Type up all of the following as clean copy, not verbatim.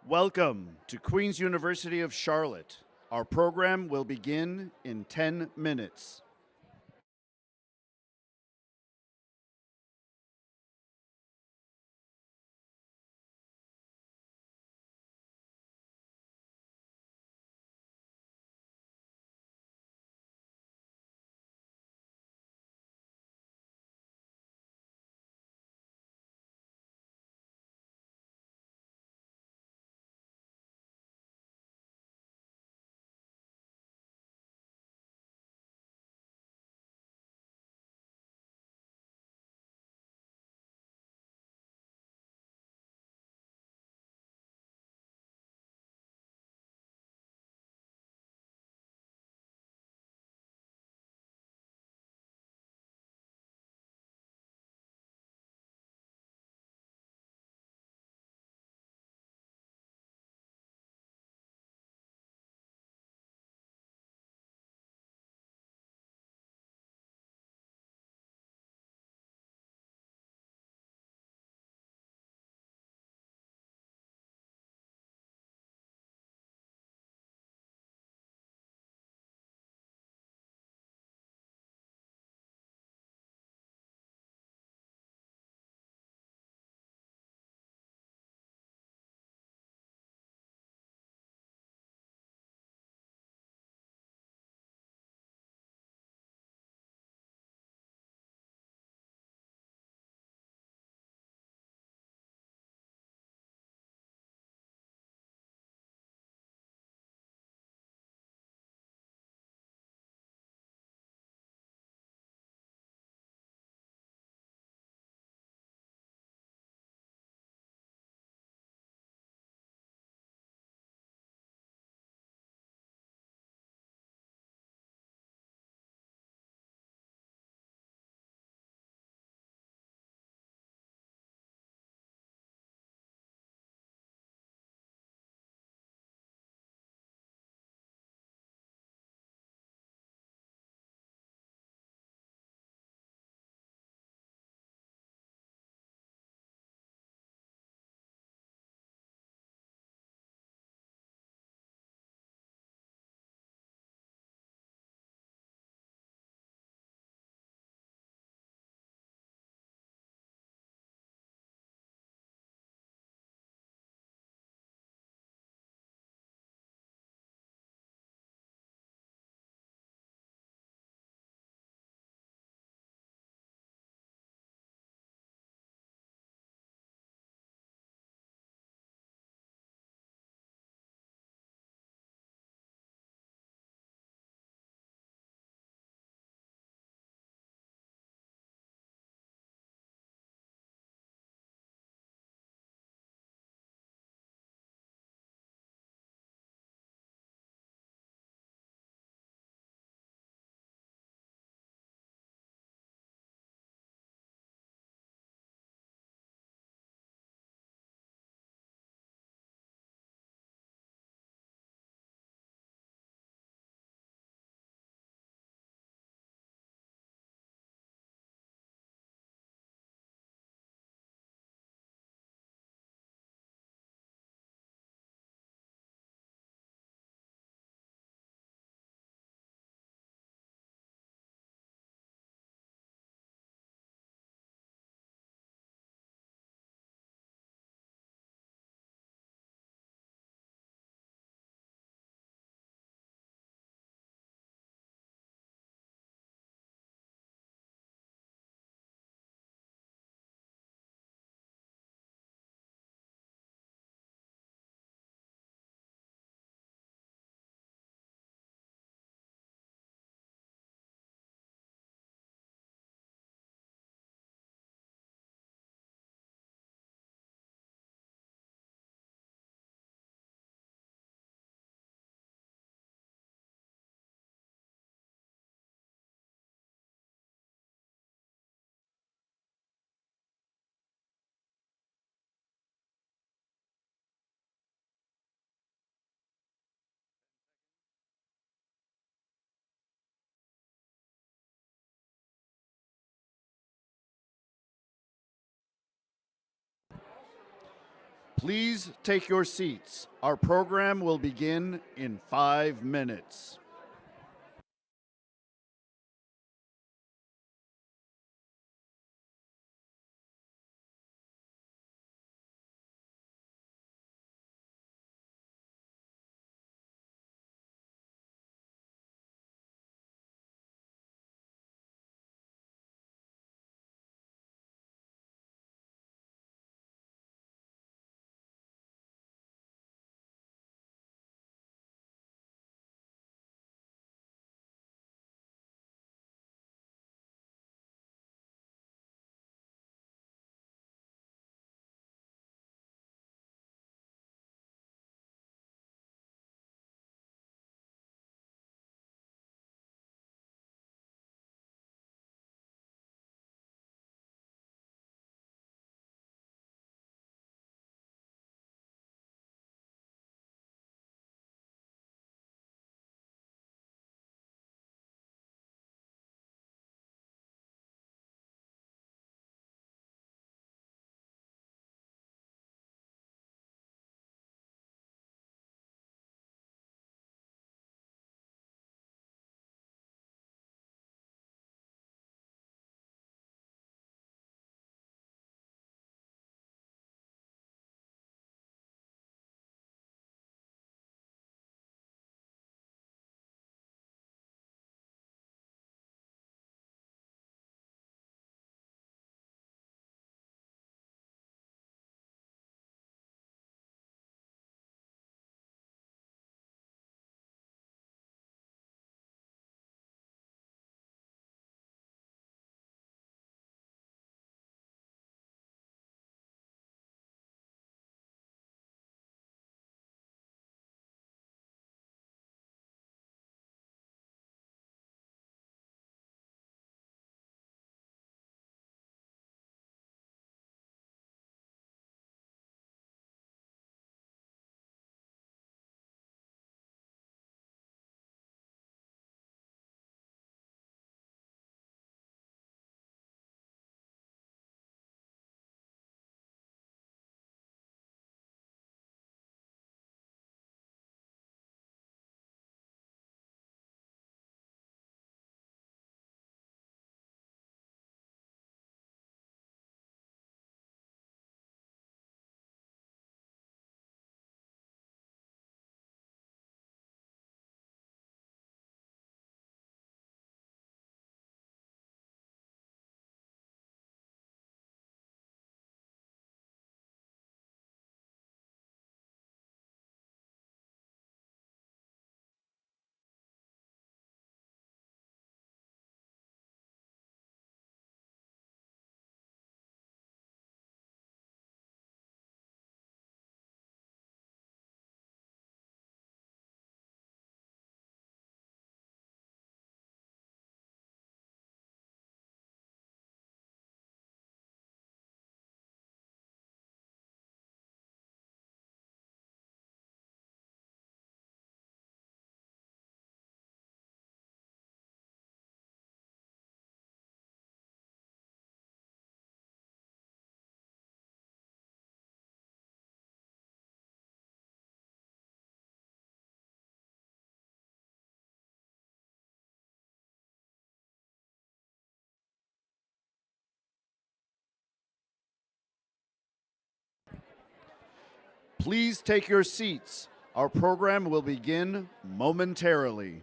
Welcome to Queen's University of Charlotte. Our program will begin in 10 minutes. Please take your seats. Our program will begin in 5 minutes. Please take your seats. Our program will begin momentarily.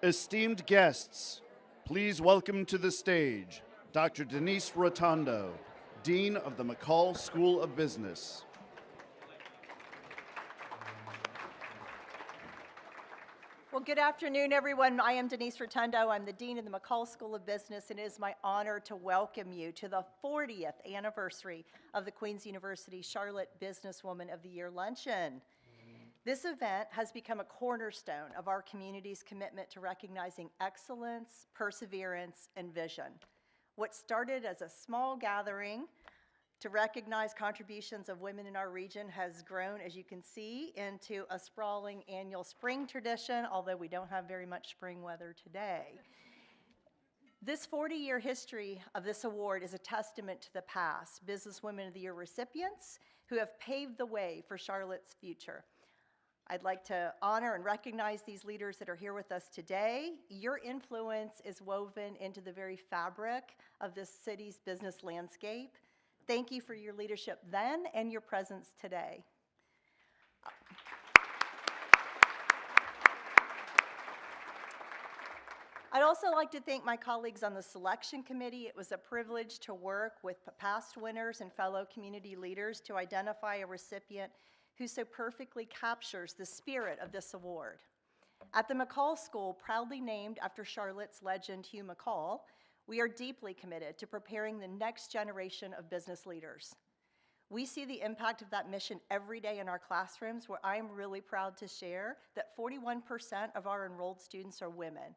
Esteemed guests, please welcome to the stage Dr. Denise Rotondo, Dean of the McCall School of Business. Well, good afternoon, everyone. I am Denise Rotondo. I'm the Dean of the McCall School of Business, and it is my honor to welcome you to the 40th anniversary of the Queen's University Charlotte Businesswoman of the Year Luncheon. This event has become a cornerstone of our community's commitment to recognizing excellence, perseverance, and vision. What started as a small gathering to recognize contributions of women in our region has grown, as you can see, into a sprawling annual spring tradition, although we don't have very much spring weather today. This 40-year history of this award is a testament to the past Businesswomen of the Year recipients who have paved the way for Charlotte's future. I'd like to honor and recognize these leaders that are here with us today. Your influence is woven into the very fabric of this city's business landscape. Thank you for your leadership then and your presence today. I'd also like to thank my colleagues on the selection committee. It was a privilege to work with past winners and fellow community leaders to identify a recipient who so perfectly captures the spirit of this award. At the McCall School, proudly named after Charlotte's legend Hugh McCall, we are deeply committed to preparing the next generation of business leaders. We see the impact of that mission every day in our classrooms, where I'm really proud to share that 41% of our enrolled students are women,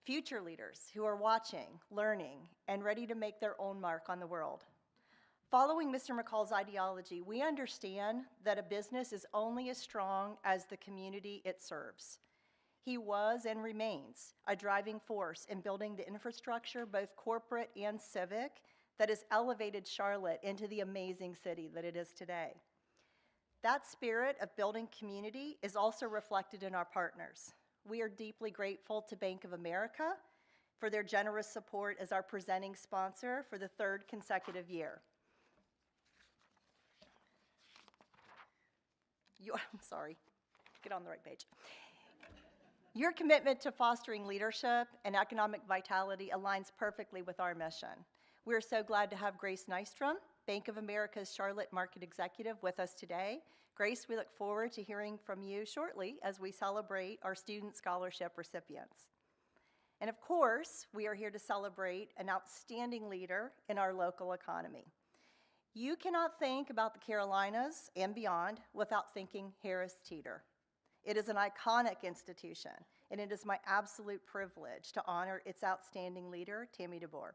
future leaders who are watching, learning, and ready to make their own mark on the world. Following Mr. McCall's ideology, we understand that a business is only as strong as the community it serves. He was and remains a driving force in building the infrastructure, both corporate and civic, that has elevated Charlotte into the amazing city that it is today. That spirit of building community is also reflected in our partners. We are deeply grateful to Bank of America for their generous support as our presenting sponsor for the third consecutive year. I'm sorry, get on the right page. Your commitment to fostering leadership and economic vitality aligns perfectly with our mission. We're so glad to have Grace Nystrom, Bank of America's Charlotte Market Executive, with us today. Grace, we look forward to hearing from you shortly as we celebrate our student scholarship recipients. And of course, we are here to celebrate an outstanding leader in our local economy. You cannot think about the Carolinas and beyond without thinking Harris Teeter. It is an iconic institution, and it is my absolute privilege to honor its outstanding leader, Tammy DeBoer.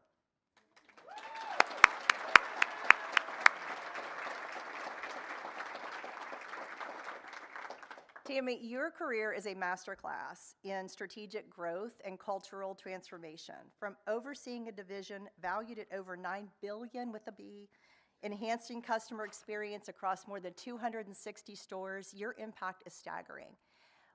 Tammy, your career is a masterclass in strategic growth and cultural transformation. From overseeing a division valued at over $9 billion with a B, enhancing customer experience across more than 260 stores, your impact is staggering.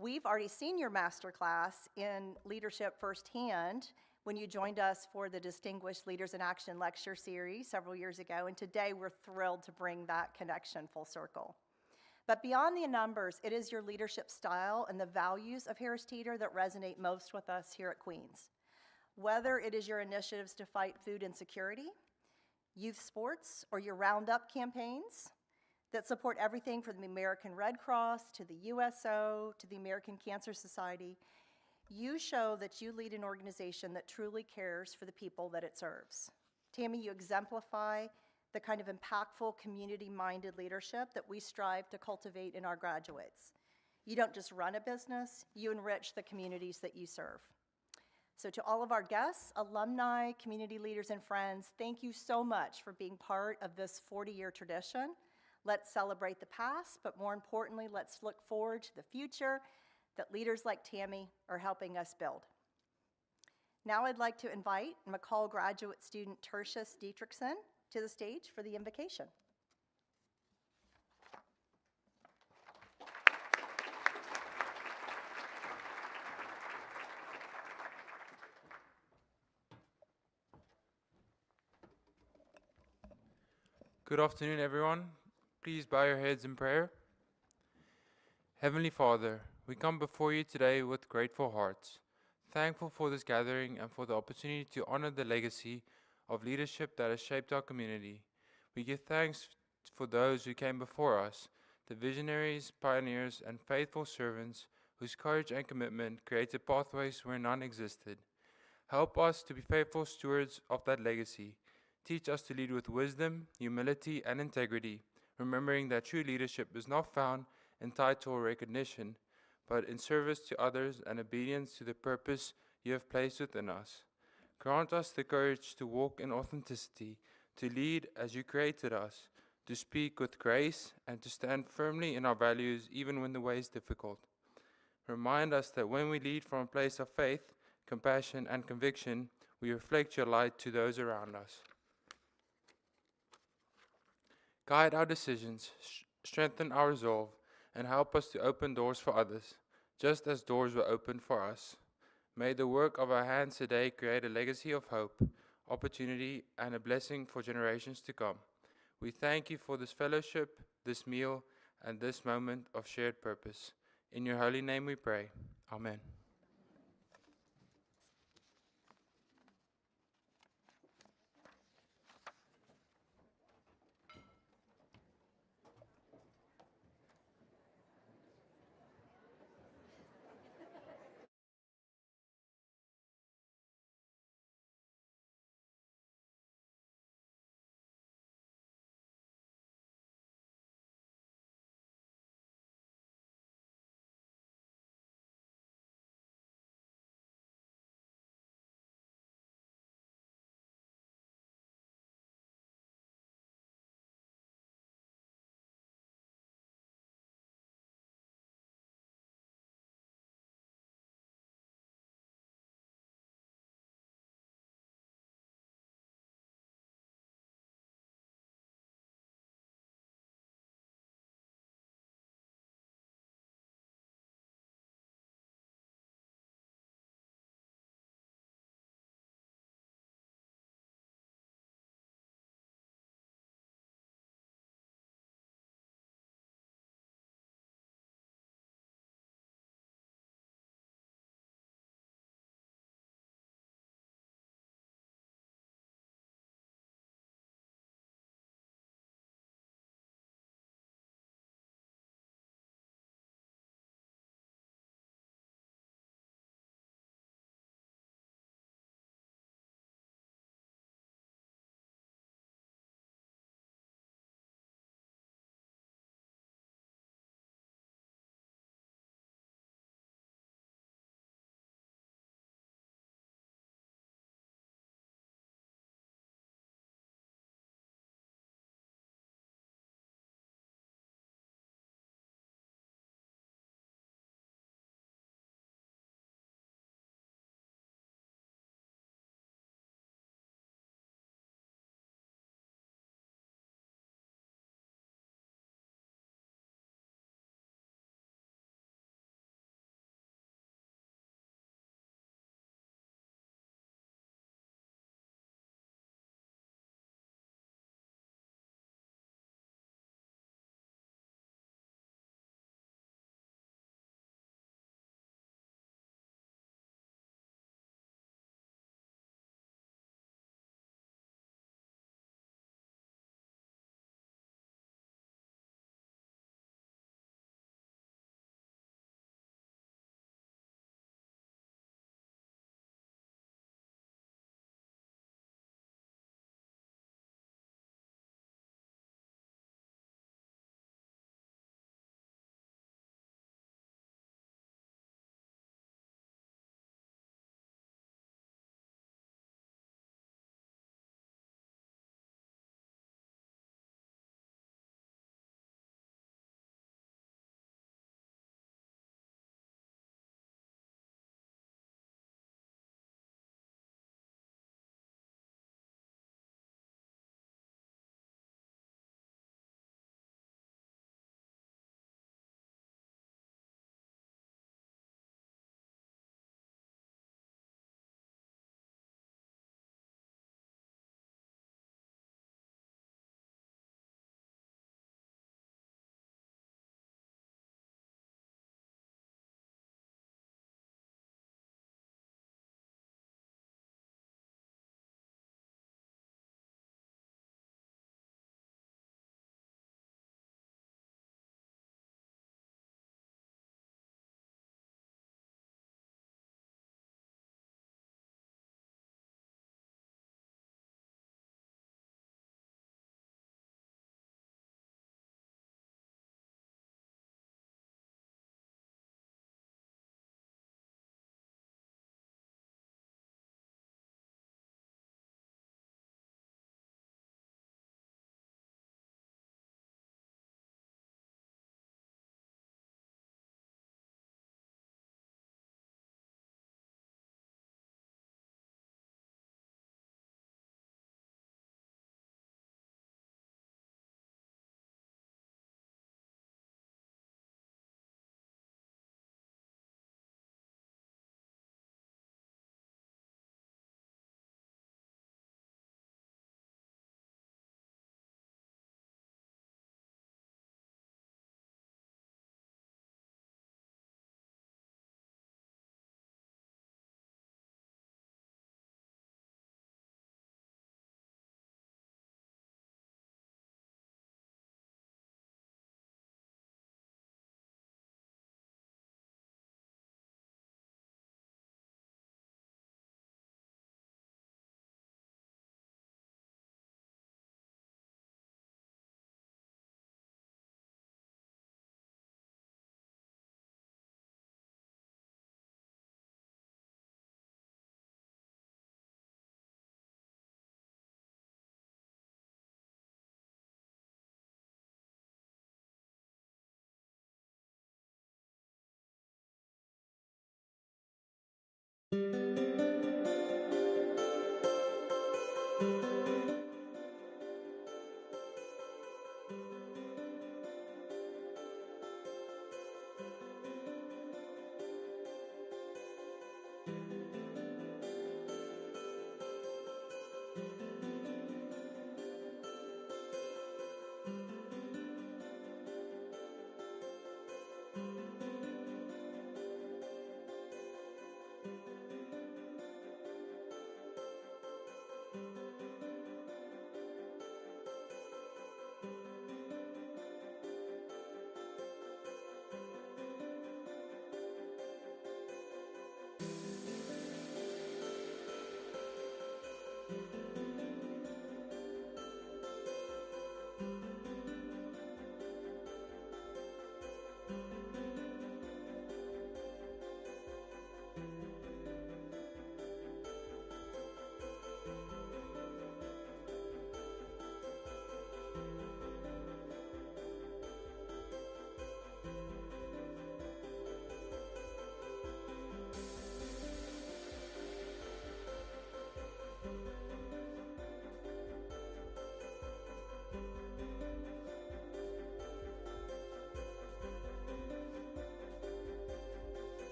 We've already seen your masterclass in leadership firsthand when you joined us for the Distinguished Leaders in Action lecture series several years ago, and today we're thrilled to bring that connection full circle. But beyond the numbers, it is your leadership style and the values of Harris Teeter that resonate most with us here at Queens. Whether it is your initiatives to fight food insecurity, youth sports, or your Roundup campaigns that support everything from the American Red Cross to the USO to the American Cancer Society, you show that you lead an organization that truly cares for the people that it serves. Tammy, you exemplify the kind of impactful, community-minded leadership that we strive to cultivate in our graduates. You don't just run a business, you enrich the communities that you serve. So to all of our guests, alumni, community leaders, and friends, thank you so much for being part of this 40-year tradition. Let's celebrate the past, but more importantly, let's look forward to the future that leaders like Tammy are helping us build. Now I'd like to invite McCall graduate student Tertius Dietrichson to the stage for the invocation. Good afternoon, everyone. Please bow your heads in prayer. Heavenly Father, we come before you today with grateful hearts, thankful for this gathering and for the opportunity to honor the legacy of leadership that has shaped our community. We give thanks for those who came before us, the visionaries, pioneers, and faithful servants whose courage and commitment created pathways where none existed. Help us to be faithful stewards of that legacy. Teach us to lead with wisdom, humility, and integrity, remembering that true leadership is not found in title or recognition, but in service to others and obedience to the purpose you have placed within us. Grant us the courage to walk in authenticity, to lead as you created us, to speak with grace, and to stand firmly in our values even when the way is difficult. Remind us that when we lead from a place of faith, compassion, and conviction, we reflect your light to those around us. Guide our decisions, strengthen our resolve, and help us to open doors for others, just as doors were opened for us. May the work of our hands today create a legacy of hope, opportunity, and a blessing for generations to come. We thank you for this fellowship, this meal, and this moment of shared purpose. In your holy name we pray. Amen.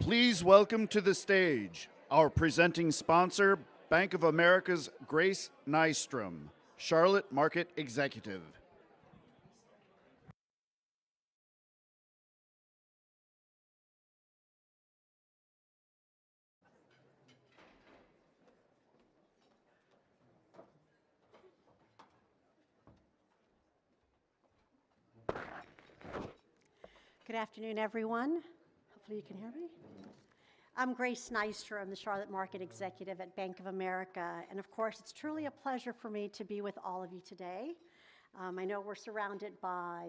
Please welcome to the stage our presenting sponsor, Bank of America's Grace Nystrom, Charlotte Market Executive. Good afternoon, everyone. Hopefully you can hear me. I'm Grace Nystrom, the Charlotte Market Executive at Bank of America. And of course, it's truly a pleasure for me to be with all of you today. I know we're surrounded by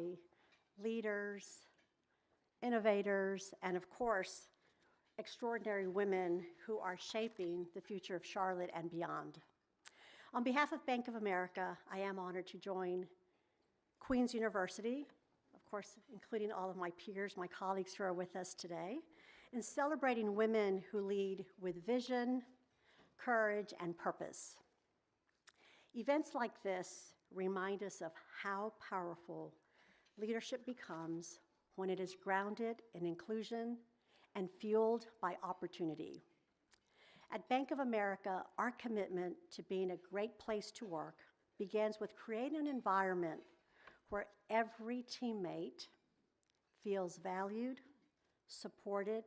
leaders, innovators, and of course, extraordinary women who are shaping the future of Charlotte and beyond. On behalf of Bank of America, I am honored to join Queen's University, of course, including all of my peers, my colleagues who are with us today, in celebrating women who lead with vision, courage, and purpose. Events like this remind us of how powerful leadership becomes when it is grounded in inclusion and fueled by opportunity. At Bank of America, our commitment to being a great place to work begins with creating an environment where every teammate feels valued, supported,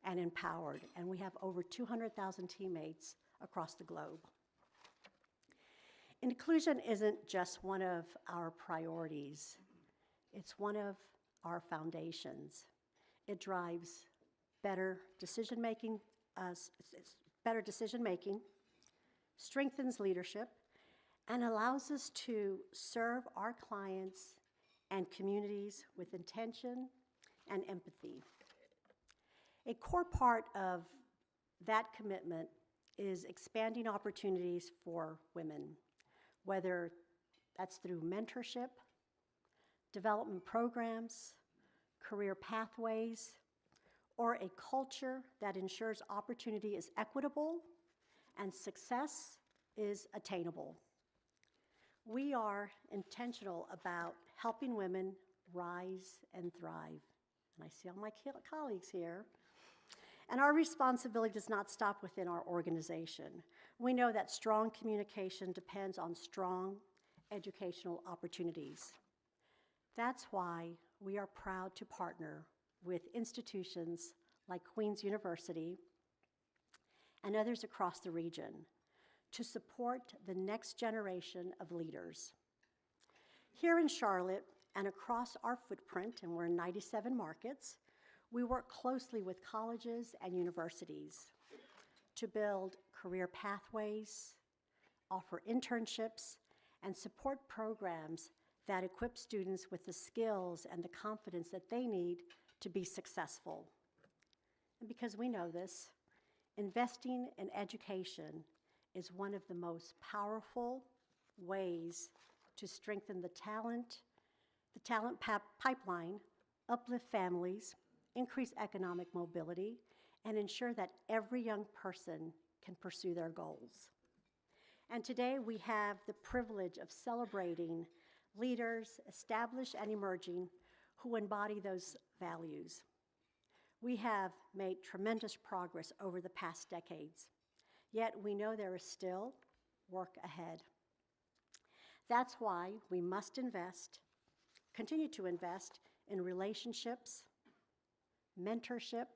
and empowered. And we have over 200,000 teammates across the globe. Inclusion isn't just one of our priorities. It's one of our foundations. It drives better decision-making, strengthens leadership, and allows us to serve our clients and communities with intention and empathy. A core part of that commitment is expanding opportunities for women, whether that's through mentorship, development programs, career pathways, or a culture that ensures opportunity is equitable and success is attainable. We are intentional about helping women rise and thrive. And I see all my colleagues here. And our responsibility does not stop within our organization. We know that strong communication depends on strong educational opportunities. That's why we are proud to partner with institutions like Queen's University and others across the region to support the next generation of leaders. Here in Charlotte and across our footprint, and we're in 97 markets, we work closely with colleges and universities to build career pathways, offer internships, and support programs that equip students with the skills and the confidence that they need to be successful. And because we know this, investing in education is one of the most powerful ways to strengthen the talent pipeline, uplift families, increase economic mobility, and ensure that every young person can pursue their goals. And today we have the privilege of celebrating leaders, established and emerging, who embody those values. We have made tremendous progress over the past decades, yet we know there is still work ahead. That's why we must continue to invest in relationships, mentorship,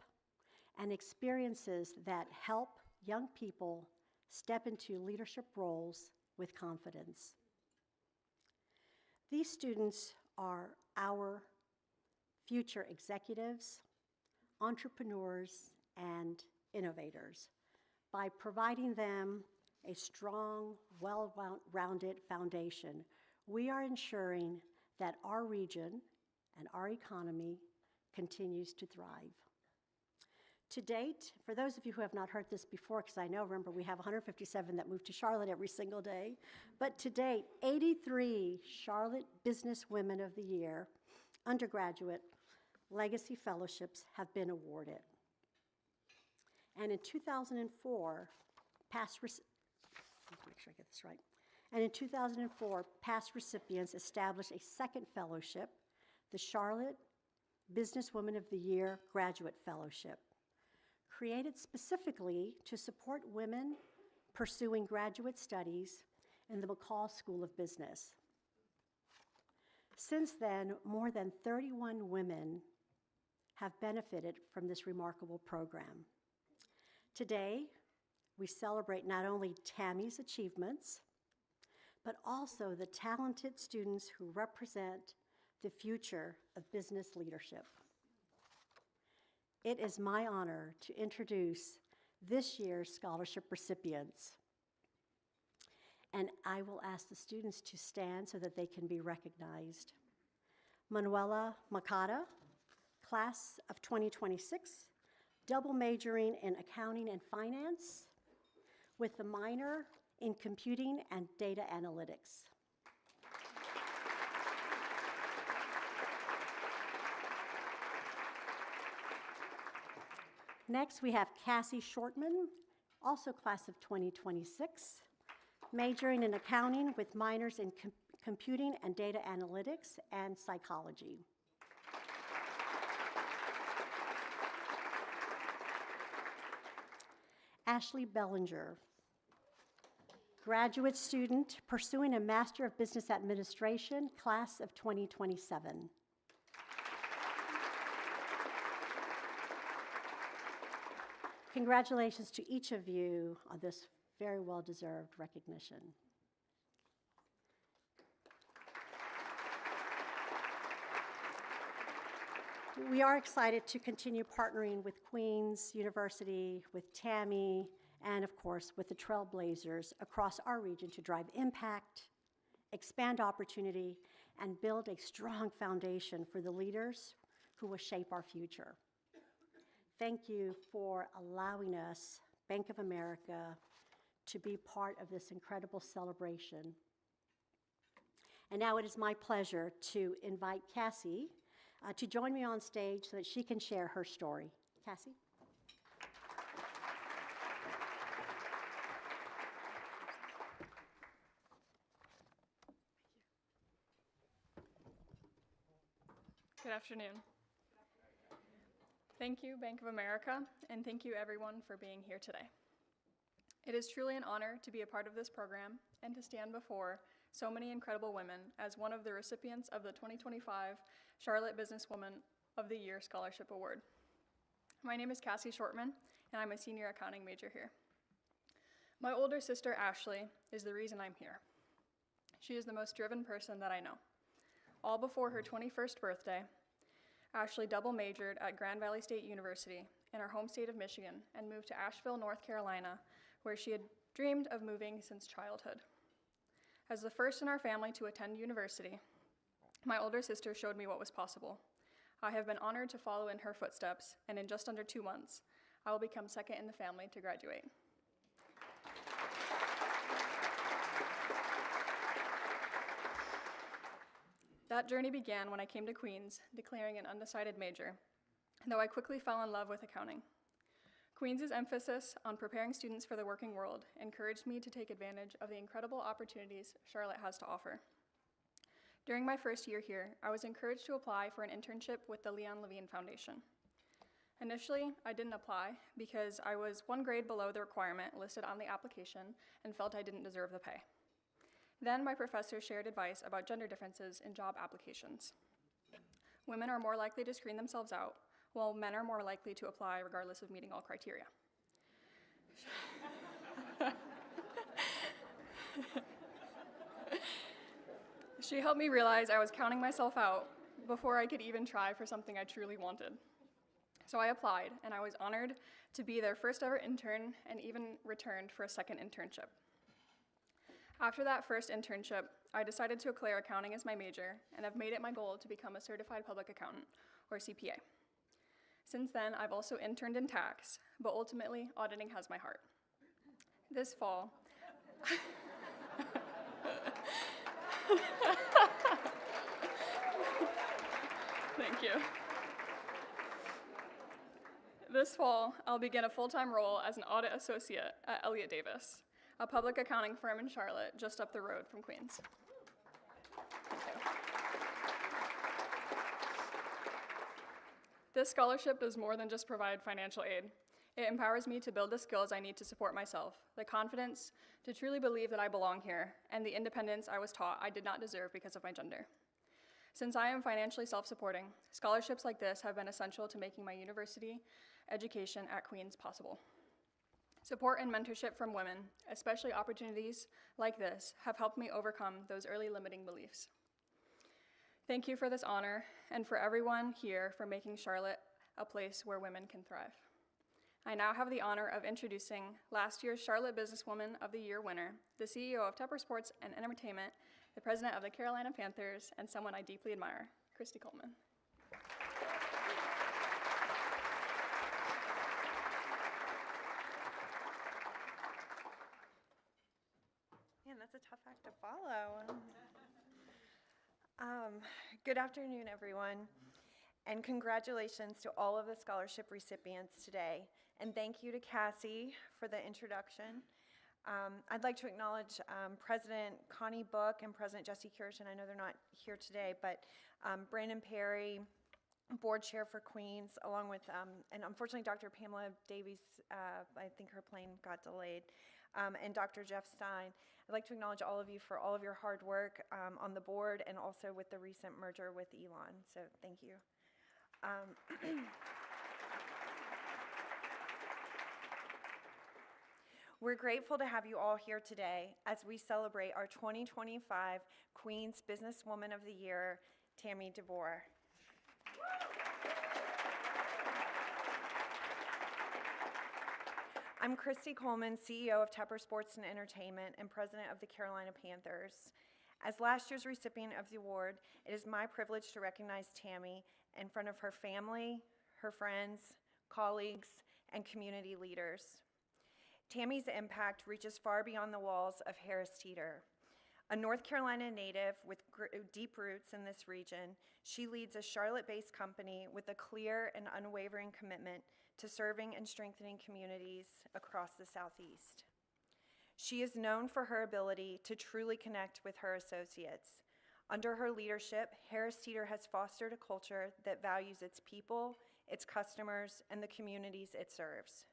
and experiences that help young people step into leadership roles with confidence. These students are our future executives, entrepreneurs, and innovators. By providing them a strong, well-rounded foundation, we are ensuring that our region and our economy continues to thrive. To date, for those of you who have not heard this before, because I know, remember, we have 157 that move to Charlotte every single day, but to date, 83 Charlotte Business Women of the Year undergraduate legacy fellowships have been awarded. And in 2004, make sure I get this right. And in 2004, past recipients established a second fellowship, the Charlotte Businesswoman of the Year Graduate Fellowship, created specifically to support women pursuing graduate studies in the McCall School of Business. Since then, more than 31 women have benefited from this remarkable program. Today, we celebrate not only Tammy's achievements, but also the talented students who represent the future of business leadership. It is my honor to introduce this year's scholarship recipients. And I will ask the students to stand so that they can be recognized. Manuela Makata, class of 2026, double majoring in accounting and finance with the minor in computing and data analytics. Next, we have Cassie Shortman, also class of 2026, majoring in accounting with minors in computing and data analytics and psychology. Ashley Bellinger, graduate student pursuing a Master of Business Administration, class of 2027. Congratulations to each of you on this very well-deserved recognition. We are excited to continue partnering with Queen's University, with Tammy, and of course with the Trailblazers across our region to drive impact, expand opportunity, and build a strong foundation for the leaders who will shape our future. Thank you for allowing us, Bank of America, to be part of this incredible celebration. And now it is my pleasure to invite Cassie to join me on stage so that she can share her story. Cassie? Good afternoon. Thank you, Bank of America, and thank you everyone for being here today. It is truly an honor to be a part of this program and to stand before so many incredible women as one of the recipients of the 2025 Charlotte Businesswoman of the Year Scholarship Award. My name is Cassie Shortman, and I'm a senior accounting major here. My older sister, Ashley, is the reason I'm here. She is the most driven person that I know. All before her 21st birthday, Ashley double majored at Grand Valley State University in her home state of Michigan and moved to Asheville, North Carolina, where she had dreamed of moving since childhood. As the first in our family to attend university, my older sister showed me what was possible. I have been honored to follow in her footsteps, and in just under 2 months, I will become second in the family to graduate. That journey began when I came to Queen's, declaring an undecided major, though I quickly fell in love with accounting. Queen's emphasis on preparing students for the working world encouraged me to take advantage of the incredible opportunities Charlotte has to offer. During my first year here, I was encouraged to apply for an internship with the Leon Levine Foundation. Initially, I didn't apply because I was 1 grade below the requirement listed on the application and felt I didn't deserve the pay. Then my professor shared advice about gender differences in job applications. Women are more likely to screen themselves out, while men are more likely to apply regardless of meeting all criteria. She helped me realize I was counting myself out before I could even try for something I truly wanted. So I applied, and I was honored to be their first ever intern and even returned for a second internship. After that first internship, I decided to declare accounting as my major and have made it my goal to become a certified public accountant, or CPA. Since then, I've also interned in tax, but ultimately, auditing has my heart. This fall, thank you. This fall, I'll begin a full-time role as an audit associate at Elliott Davis, a public accounting firm in Charlotte, just up the road from Queens. Thank you. This scholarship does more than just provide financial aid. It empowers me to build the skills I need to support myself, the confidence to truly believe that I belong here, and the independence I was taught I did not deserve because of my gender. Since I am financially self-supporting, scholarships like this have been essential to making my university education at Queens possible. Support and mentorship from women, especially opportunities like this, have helped me overcome those early limiting beliefs. Thank you for this honor, and for everyone here for making Charlotte a place where women can thrive. I now have the honor of introducing last year's Charlotte Businesswoman of the Year winner, the CEO of Tepper Sports and Entertainment, the president of the Carolina Panthers, and someone I deeply admire, Christy Coleman. Man, that's a tough act to follow. Good afternoon, everyone, and congratulations to all of the scholarship recipients today. And thank you to Cassie for the introduction. I'd like to acknowledge President Connie Book and President Jesse Kirschen. I know they're not here today, but Brandon Perry, board chair for Queens, along with, and unfortunately Dr. Pamela Davies, I think her plane got delayed, and Dr. Jeff Stein. I'd like to acknowledge all of you for all of your hard work on the board and also with the recent merger with Elon, so thank you. We're grateful to have you all here today as we celebrate our 2025 Queens Businesswoman of the Year, Tammy DeVore. I'm Christy Coleman, CEO of Tepper Sports and Entertainment and president of the Carolina Panthers. As last year's recipient of the award, it is my privilege to recognize Tammy in front of her family, her friends, colleagues, and community leaders. Tammy's impact reaches far beyond the walls of Harris Teeter. A North Carolina native with deep roots in this region, she leads a Charlotte-based company with a clear and unwavering commitment to serving and strengthening communities across the Southeast. She is known for her ability to truly connect with her associates. Under her leadership, Harris Teeter has fostered a culture that values its people, its customers, and the communities it serves.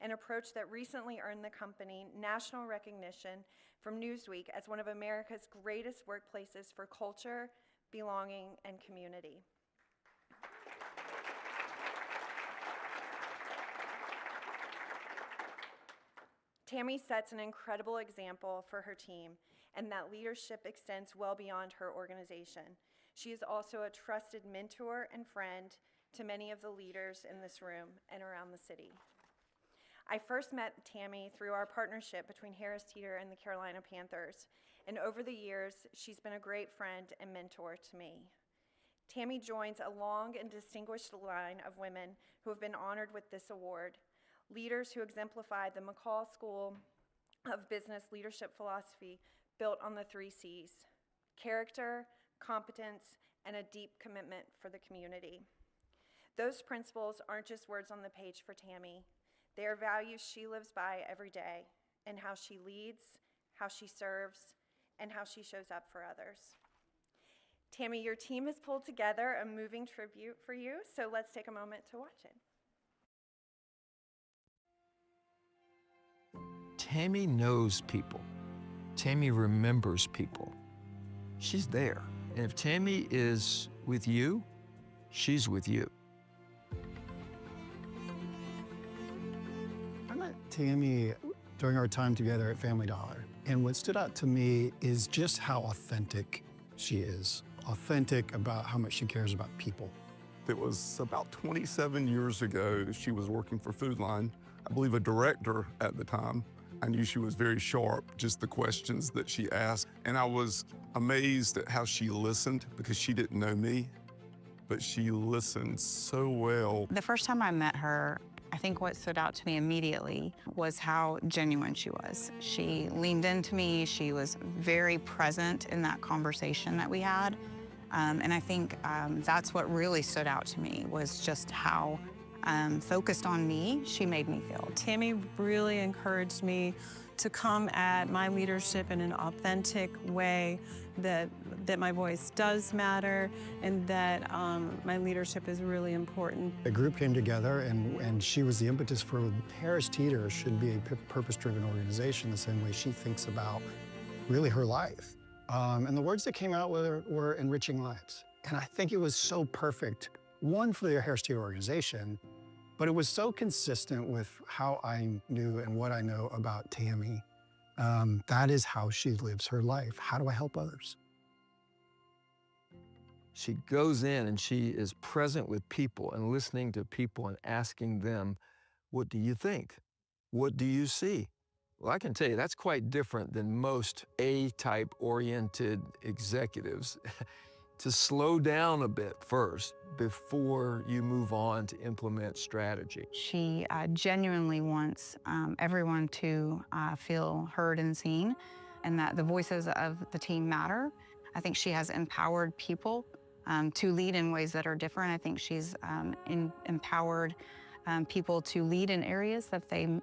An approach that recently earned the company national recognition from Newsweek as one of America's greatest workplaces for culture, belonging, and community. Tammy sets an incredible example for her team, and that leadership extends well beyond her organization. She is also a trusted mentor and friend to many of the leaders in this room and around the city. I first met Tammy through our partnership between Harris Teeter and the Carolina Panthers, and over the years, she's been a great friend and mentor to me. Tammy joins a long and distinguished line of women who have been honored with this award, leaders who exemplify the McCall School of Business leadership philosophy built on the 3 C's: character, competence, and a deep commitment for the community. Those principles aren't just words on the page for Tammy. They are values she lives by every day in how she leads, how she serves, and how she shows up for others. Tammy, your team has pulled together a moving tribute for you, so let's take a moment to watch it. Tammy knows people. Tammy remembers people. She's there. And if Tammy is with you, she's with you. I met Tammy during our time together at Family Dollar. And what stood out to me is just how authentic she is. Authentic about how much she cares about people. It was about 27 years ago. She was working for Food Line, I believe a director at the time. I knew she was very sharp, just the questions that she asked. And I was amazed at how she listened because she didn't know me, but she listened so well. The first time I met her, I think what stood out to me immediately was how genuine she was. She leaned into me. She was very present in that conversation that we had. And I think that's what really stood out to me was just how focused on me, she made me feel. Tammy really encouraged me to come at my leadership in an authentic way, that my voice does matter, and that my leadership is really important. The group came together, and she was the impetus for Harris Teeter should be a purpose-driven organization the same way she thinks about really her life. And the words that came out were enriching lives. And I think it was so perfect, one, for the Harris Teeter organization, but it was so consistent with how I knew and what I know about Tammy. That is how she lives her life. How do I help others? She goes in and she is present with people and listening to people and asking them, what do you think? What do you see? Well, I can tell you that's quite different than most A-type oriented executives. To slow down a bit first before you move on to implement strategy. She genuinely wants everyone to feel heard and seen, and that the voices of the team matter. I think she has empowered people to lead in ways that are different. I think she's empowered people to lead in areas that they,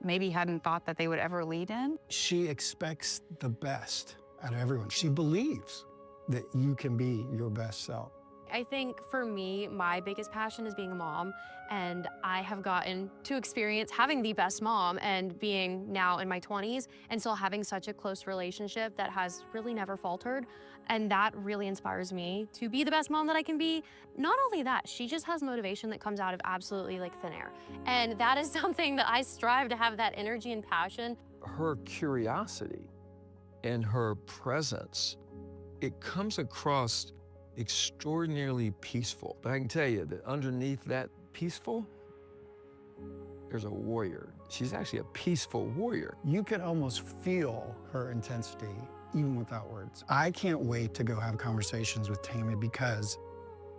maybe hadn't thought that they would ever lead in. She expects the best out of everyone. She believes that you can be your best self. I think for me, my biggest passion is being a mom, and I have gotten to experience having the best mom and being now in my 20s and still having such a close relationship that has really never faltered. And that really inspires me to be the best mom that I can be. Not only that, she just has motivation that comes out of absolutely like thin air. And that is something that I strive to have, that energy and passion. Her curiosity and her presence, it comes across extraordinarily peaceful. But I can tell you that underneath that peaceful, there's a warrior. She's actually a peaceful warrior. You can almost feel her intensity even without words. I can't wait to go have conversations with Tammy, because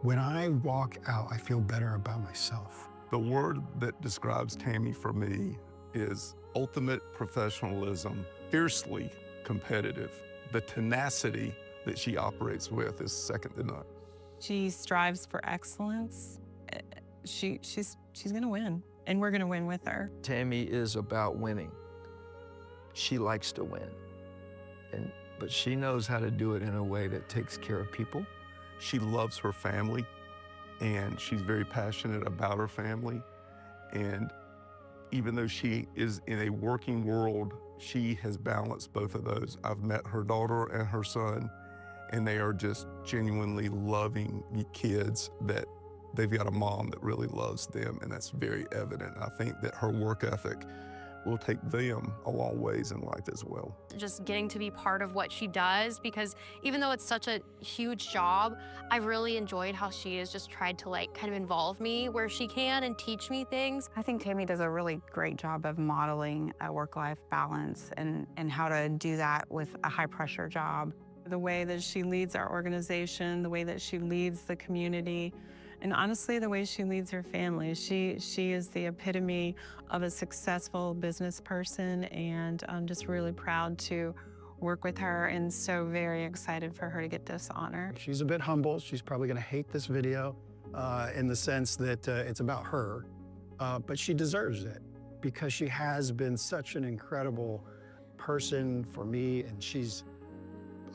when I walk out, I feel better about myself. The word that describes Tammy for me is ultimate professionalism, fiercely competitive. The tenacity that she operates with is second to none. She strives for excellence. She's gonna win, and we're gonna win with her. Tammy is about winning. She likes to win, but she knows how to do it in a way that takes care of people. She loves her family, and she's very passionate about her family. And even though she is in a working world, she has balanced both of those. I've met her daughter and her son, and they are just genuinely loving kids, that they've got a mom that really loves them, and that's very evident. I think that her work ethic will take them a long ways in life as well. Just getting to be part of what she does, because even though it's such a huge job, I've really enjoyed how she has just tried to kind of involve me where she can and teach me things. I think Tammy does a really great job of modeling a work-life balance and how to do that with a high-pressure job. The way that she leads our organization, the way that she leads the community, and honestly, the way she leads her family. She is the epitome of a successful business person, and I'm just really proud to work with her and so very excited for her to get this honor. She's a bit humble. She's probably gonna hate this video in the sense that it's about her, but she deserves it because she has been such an incredible person for me, and she's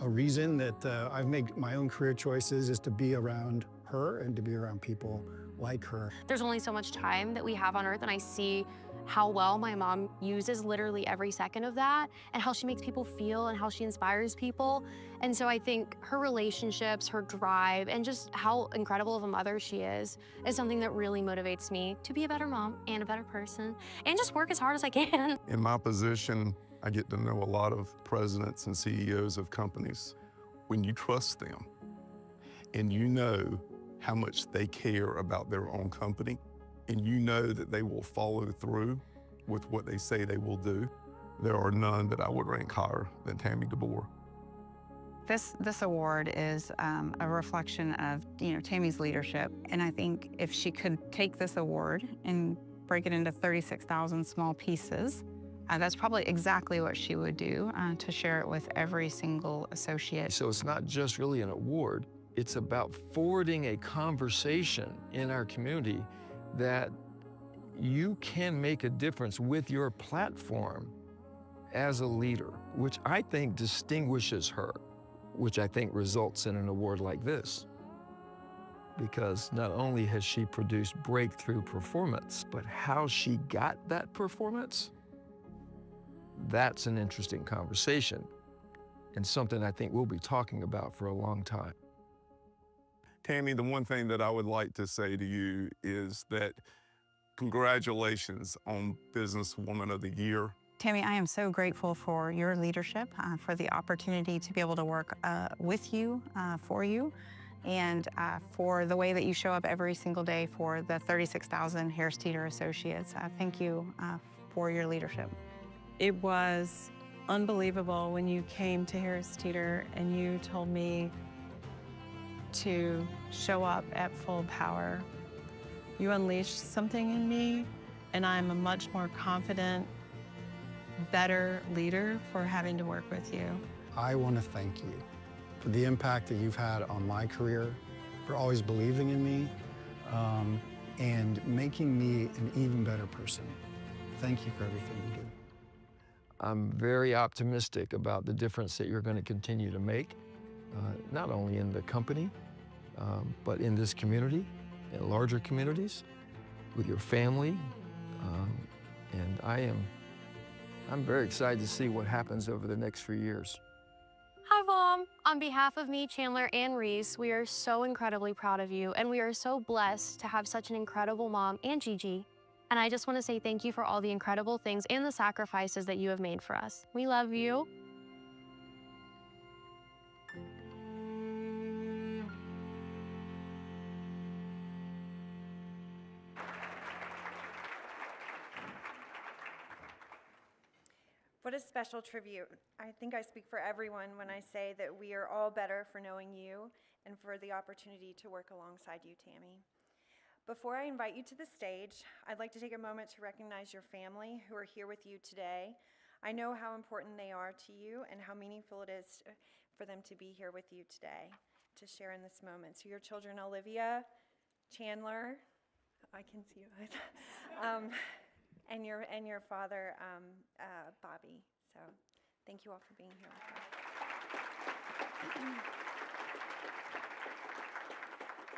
a reason that I've made my own career choices is to be around her and to be around people like her. There's only so much time that we have on earth, and I see how well my mom uses literally every second of that, and how she makes people feel and how she inspires people. And so I think her relationships, her drive, and just how incredible of a mother she is something that really motivates me to be a better mom and a better person, and just work as hard as I can. In my position, I get to know a lot of presidents and CEOs of companies. When you trust them and you know how much they care about their own company, and you know that they will follow through with what they say they will do, there are none that I would rank higher than Tammy DeBoer. This award is a reflection of Tammy's leadership, and I think if she could take this award and break it into 36,000 small pieces, that's probably exactly what she would do to share it with every single associate. So it's not just really an award, it's about forwarding a conversation in our community that you can make a difference with your platform as a leader, which I think distinguishes her, which I think results in an award like this. Because not only has she produced breakthrough performance, but how she got that performance, that's an interesting conversation and something I think we'll be talking about for a long time. Tammy, the one thing that I would like to say to you is that congratulations on Businesswoman of the Year. Tammy, I am so grateful for your leadership, for the opportunity to be able to work with you, for you, and for the way that you show up every single day for the 36,000 Harris Teeter associates. Thank you for your leadership. It was unbelievable when you came to Harris Teeter and you told me to show up at full power. You unleashed something in me, and I'm a much more confident, better leader for having to work with you. I want to thank you for the impact that you've had on my career, for always believing in me, and making me an even better person. Thank you for everything you do. I'm very optimistic about the difference that you're going to continue to make, not only in the company, but in this community, in larger communities, with your family. And I'm very excited to see what happens over the next few years. Hi, Mom. On behalf of me, Chandler, and Reese, we are so incredibly proud of you, and we are so blessed to have such an incredible mom and Gigi. And I just want to say thank you for all the incredible things and the sacrifices that you have made for us. We love you. What a special tribute. I think I speak for everyone when I say that we are all better for knowing you and for the opportunity to work alongside you, Tammy. Before I invite you to the stage, I'd like to take a moment to recognize your family who are here with you today. I know how important they are to you and how meaningful it is for them to be here with you today to share in this moment. So your children, Olivia, Chandler, I can see you guys, and your father, Bobby. So thank you all for being here with me.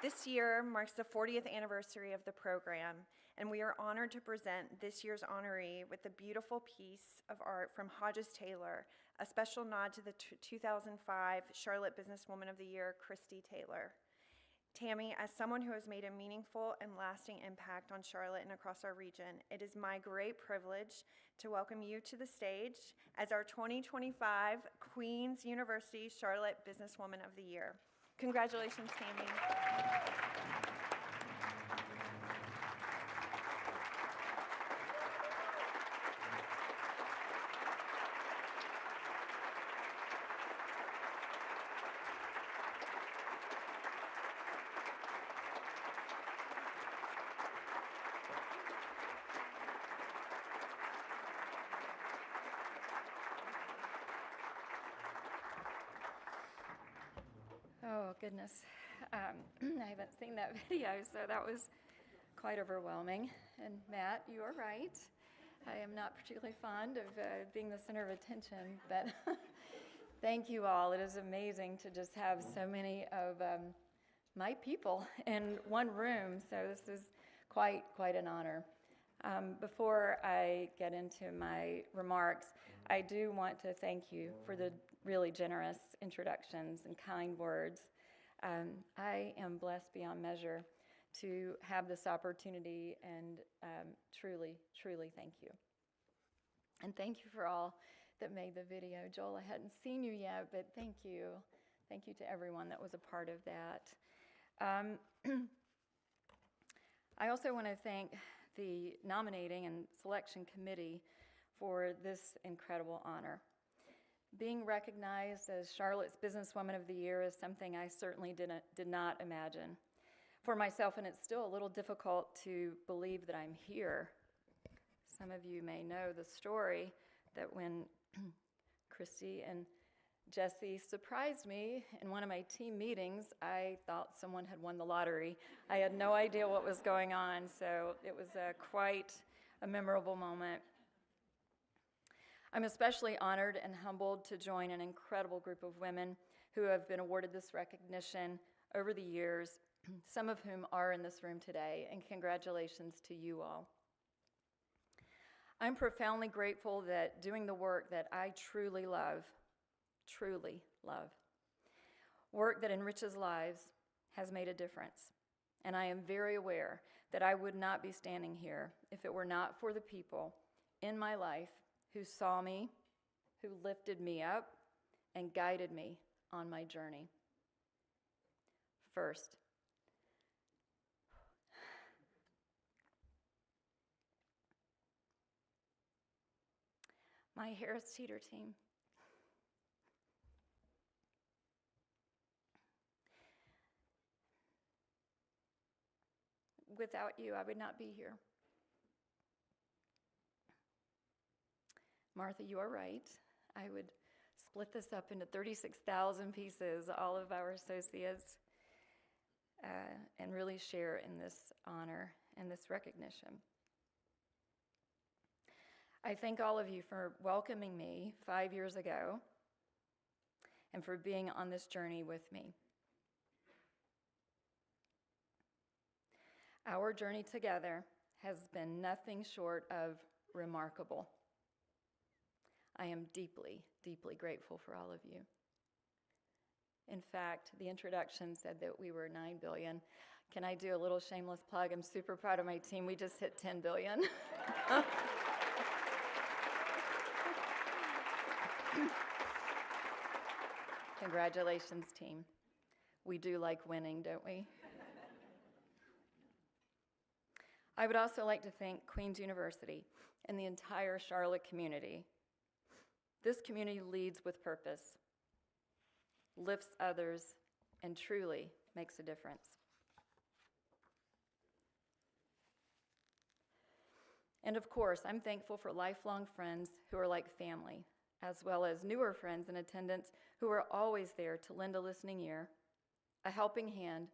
This year marks the 40th anniversary of the program, and we are honored to present this year's honoree with a beautiful piece of art from Hodges Taylor, a special nod to the 2005 Charlotte Businesswoman of the Year, Christy Taylor. Tammy, as someone who has made a meaningful and lasting impact on Charlotte and across our region, it is my great privilege to welcome you to the stage as our 2025 Queen's University Charlotte Businesswoman of the Year. Congratulations, Tammy. Oh, goodness. I haven't seen that video, so that was quite overwhelming. And Matt, you are right. I am not particularly fond of being the center of attention, but thank you all. It is amazing to just have so many of my people in one room, so this is quite an honor. Before I get into my remarks, I do want to thank you for the really generous introductions and kind words. I am blessed beyond measure to have this opportunity, and truly thank you. And thank you for all that made the video. Joel, I hadn't seen you yet, but thank you. Thank you to everyone that was a part of that. I also want to thank the nominating and selection committee for this incredible honor. Being recognized as Charlotte's Businesswoman of the Year is something I certainly did not imagine for myself, and it's still a little difficult to believe that I'm here. Some of you may know the story that when Christy and Jesse surprised me in one of my team meetings. I thought someone had won the lottery. I had no idea what was going on, so it was quite a memorable moment. I'm especially honored and humbled to join an incredible group of women who have been awarded this recognition over the years, some of whom are in this room today, and congratulations to you all. I'm profoundly grateful that doing the work that I truly love, work that enriches lives, has made a difference. And I am very aware that I would not be standing here if it were not for the people in my life who saw me, who lifted me up, and guided me on my journey. First, my Harris Teeter team. Without you, I would not be here. Martha, you are right. I would split this up into 36,000 pieces, all of our associates, and really share in this honor and this recognition. I thank all of you for welcoming me 5 years ago and for being on this journey with me. Our journey together has been nothing short of remarkable. I am deeply, deeply grateful for all of you. In fact, the introduction said that we were 9 billion. Can I do a little shameless plug? I'm super proud of my team. We just hit 10 billion. Congratulations, team. We do like winning, don't we? I would also like to thank Queen's University and the entire Charlotte community. This community leads with purpose, lifts others, and truly makes a difference. And of course, I'm thankful for lifelong friends who are like family, as well as newer friends in attendance who are always there to lend a listening ear, a helping hand,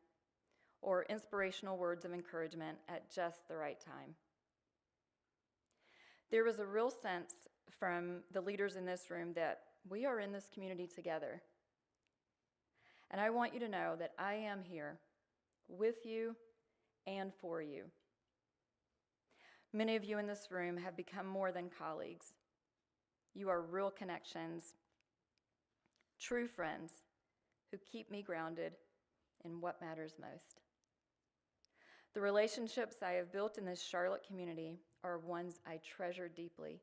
or inspirational words of encouragement at just the right time. There was a real sense from the leaders in this room that we are in this community together. And I want you to know that I am here with you and for you. Many of you in this room have become more than colleagues. You are real connections, true friends who keep me grounded in what matters most. The relationships I have built in this Charlotte community are ones I treasure deeply.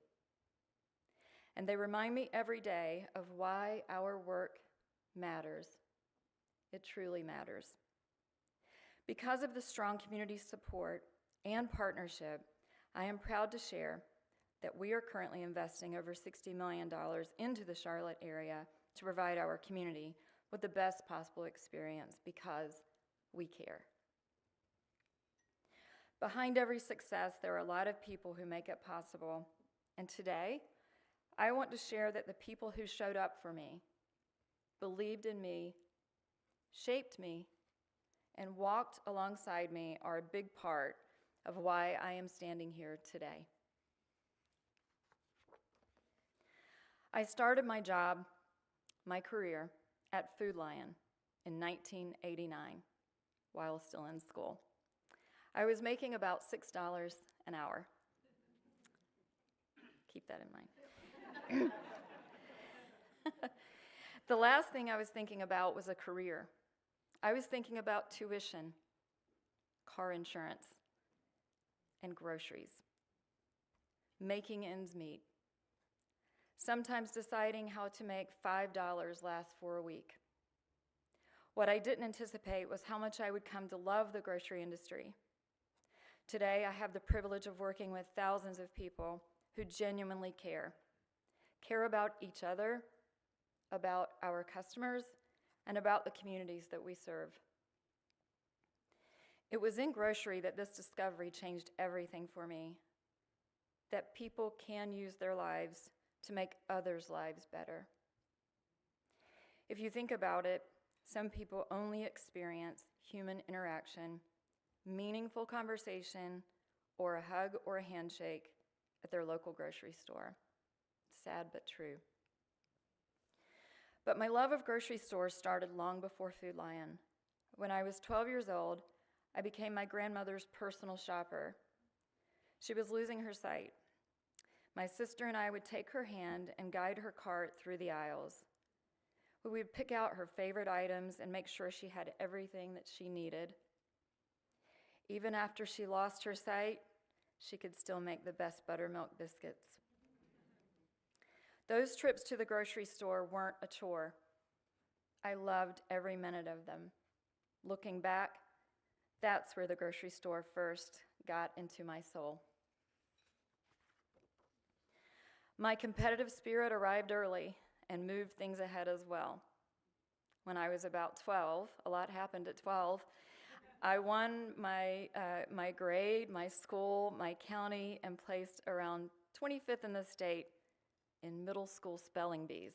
And they remind me every day of why our work matters. It truly matters. Because of the strong community support and partnership, I am proud to share that we are currently investing over $60 million into the Charlotte area to provide our community with the best possible experience because we care. Behind every success, there are a lot of people who make it possible. And today, I want to share that the people who showed up for me, believed in me, shaped me, and walked alongside me are a big part of why I am standing here today. I started my job, my career, at Food Lion in 1989 while still in school. I was making about $6 an hour. Keep that in mind. The last thing I was thinking about was a career. I was thinking about tuition, car insurance, and groceries, making ends meet, sometimes deciding how to make $5 last for a week. What I didn't anticipate was how much I would come to love the grocery industry. Today, I have the privilege of working with thousands of people who genuinely care about each other, about our customers, and about the communities that we serve. It was in grocery that this discovery changed everything for me, that people can use their lives to make others' lives better. If you think about it, some people only experience human interaction, meaningful conversation, or a hug or a handshake at their local grocery store. Sad but true. But my love of grocery stores started long before Food Lion. When I was 12 years old, I became my grandmother's personal shopper. She was losing her sight. My sister and I would take her hand and guide her cart through the aisles. We would pick out her favorite items and make sure she had everything that she needed. Even after she lost her sight, she could still make the best buttermilk biscuits. Those trips to the grocery store weren't a chore. I loved every minute of them. Looking back, that's where the grocery store first got into my soul. My competitive spirit arrived early and moved things ahead as well. When I was about 12, a lot happened at 12, I won my grade, my school, my county, and placed around 25th in the state in middle school spelling bees.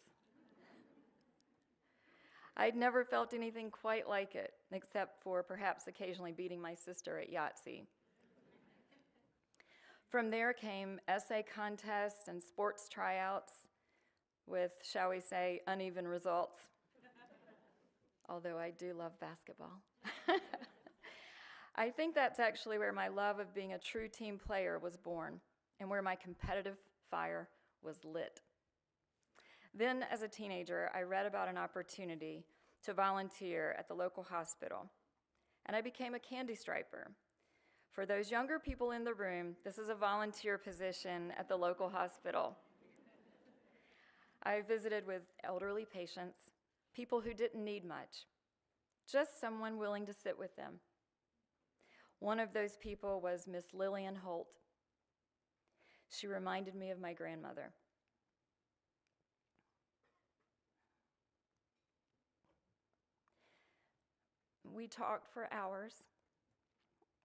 I'd never felt anything quite like it, except for perhaps occasionally beating my sister at Yahtzee. From there came essay contests and sports tryouts with, shall we say, uneven results, although I do love basketball. I think that's actually where my love of being a true team player was born and where my competitive fire was lit. Then, as a teenager, I read about an opportunity to volunteer at the local hospital, and I became a candy striper. For those younger people in the room, this is a volunteer position at the local hospital. I visited with elderly patients, people who didn't need much, just someone willing to sit with them. One of those people was Miss Lillian Holt. She reminded me of my grandmother. We talked for hours.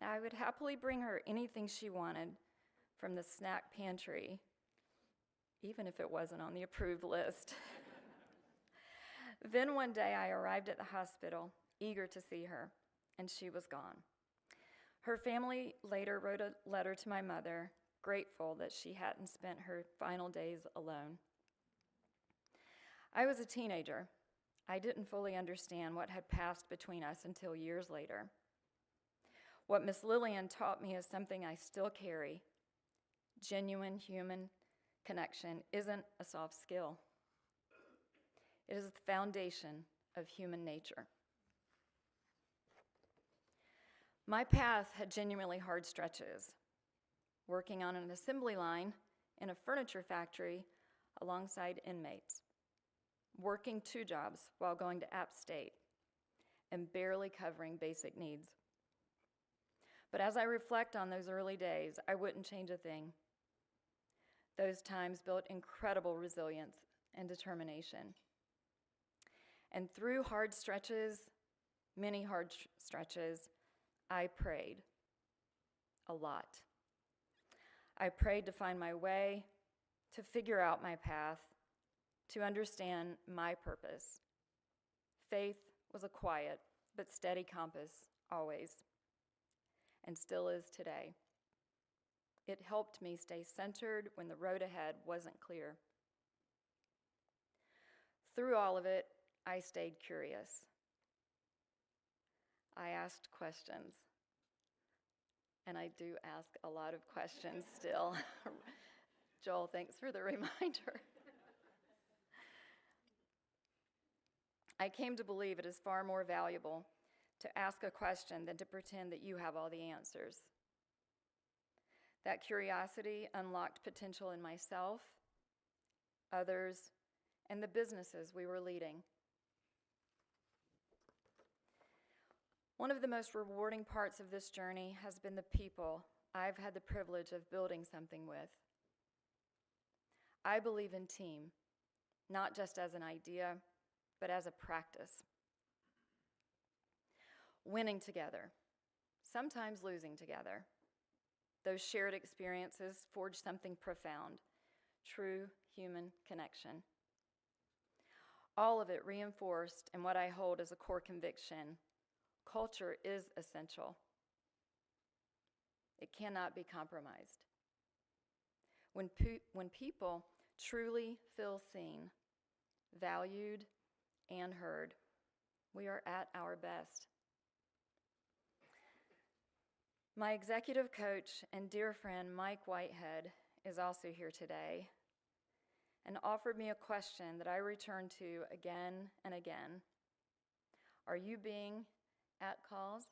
I would happily bring her anything she wanted from the snack pantry, even if it wasn't on the approved list. Then one day I arrived at the hospital, eager to see her, and she was gone. Her family later wrote a letter to my mother, grateful that she hadn't spent her final days alone. I was a teenager. I didn't fully understand what had passed between us until years later. What Miss Lillian taught me is something I still carry. Genuine human connection isn't a soft skill. It is the foundation of human nature. My path had genuinely hard stretches. Working on an assembly line in a furniture factory alongside inmates. Working 2 jobs while going to App State, and barely covering basic needs. But as I reflect on those early days, I wouldn't change a thing. Those times built incredible resilience and determination. And through hard stretches, many hard stretches, I prayed a lot. I prayed to find my way, to figure out my path, to understand my purpose. Faith was a quiet but steady compass, always, and still is today. It helped me stay centered when the road ahead wasn't clear. Through all of it, I stayed curious. I asked questions, and I do ask a lot of questions still. Joel, thanks for the reminder. I came to believe it is far more valuable to ask a question than to pretend that you have all the answers. That curiosity unlocked potential in myself, others, and the businesses we were leading. One of the most rewarding parts of this journey has been the people I've had the privilege of building something with. I believe in team, not just as an idea, but as a practice. Winning together, sometimes losing together. Those shared experiences forge something profound, true human connection. All of it reinforced in what I hold as a core conviction: culture is essential. It cannot be compromised. When people truly feel seen, valued, and heard, we are at our best. My executive coach and dear friend Mike Whitehead is also here today and offered me a question that I return to again and again. Are you being at cause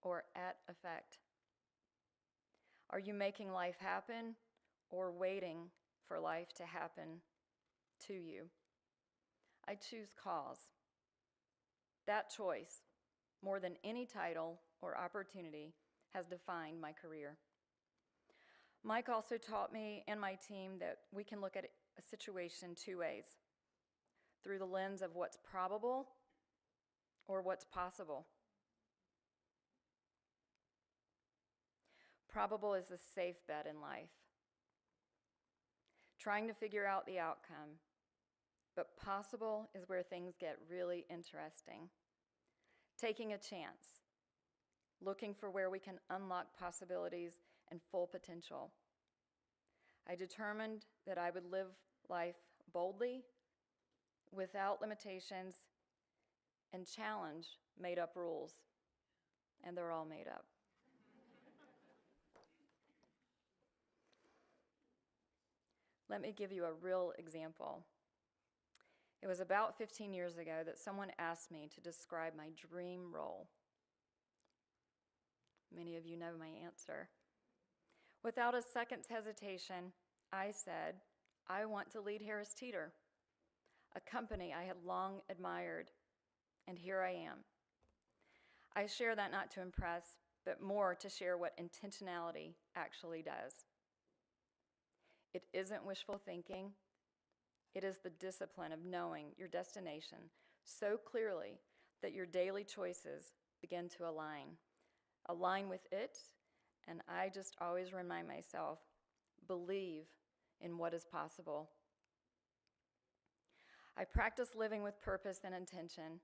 or at effect? Are you making life happen or waiting for life to happen to you? I choose cause. That choice, more than any title or opportunity, has defined my career. Mike also taught me and my team that we can look at a situation two ways: through the lens of what's probable or what's possible. Probable is the safe bet in life, trying to figure out the outcome. But possible is where things get really interesting. Taking a chance, looking for where we can unlock possibilities and full potential. I determined that I would live life boldly, without limitations, and challenge made-up rules. And they're all made up. Let me give you a real example. It was about 15 years ago that someone asked me to describe my dream role. Many of you know my answer. Without a second's hesitation, I said, I want to lead Harris Teeter, a company I had long admired, and here I am. I share that not to impress, but more to share what intentionality actually does. It isn't wishful thinking. It is the discipline of knowing your destination so clearly that your daily choices begin to align with it, and I just always remind myself, believe in what is possible. I practice living with purpose and intention,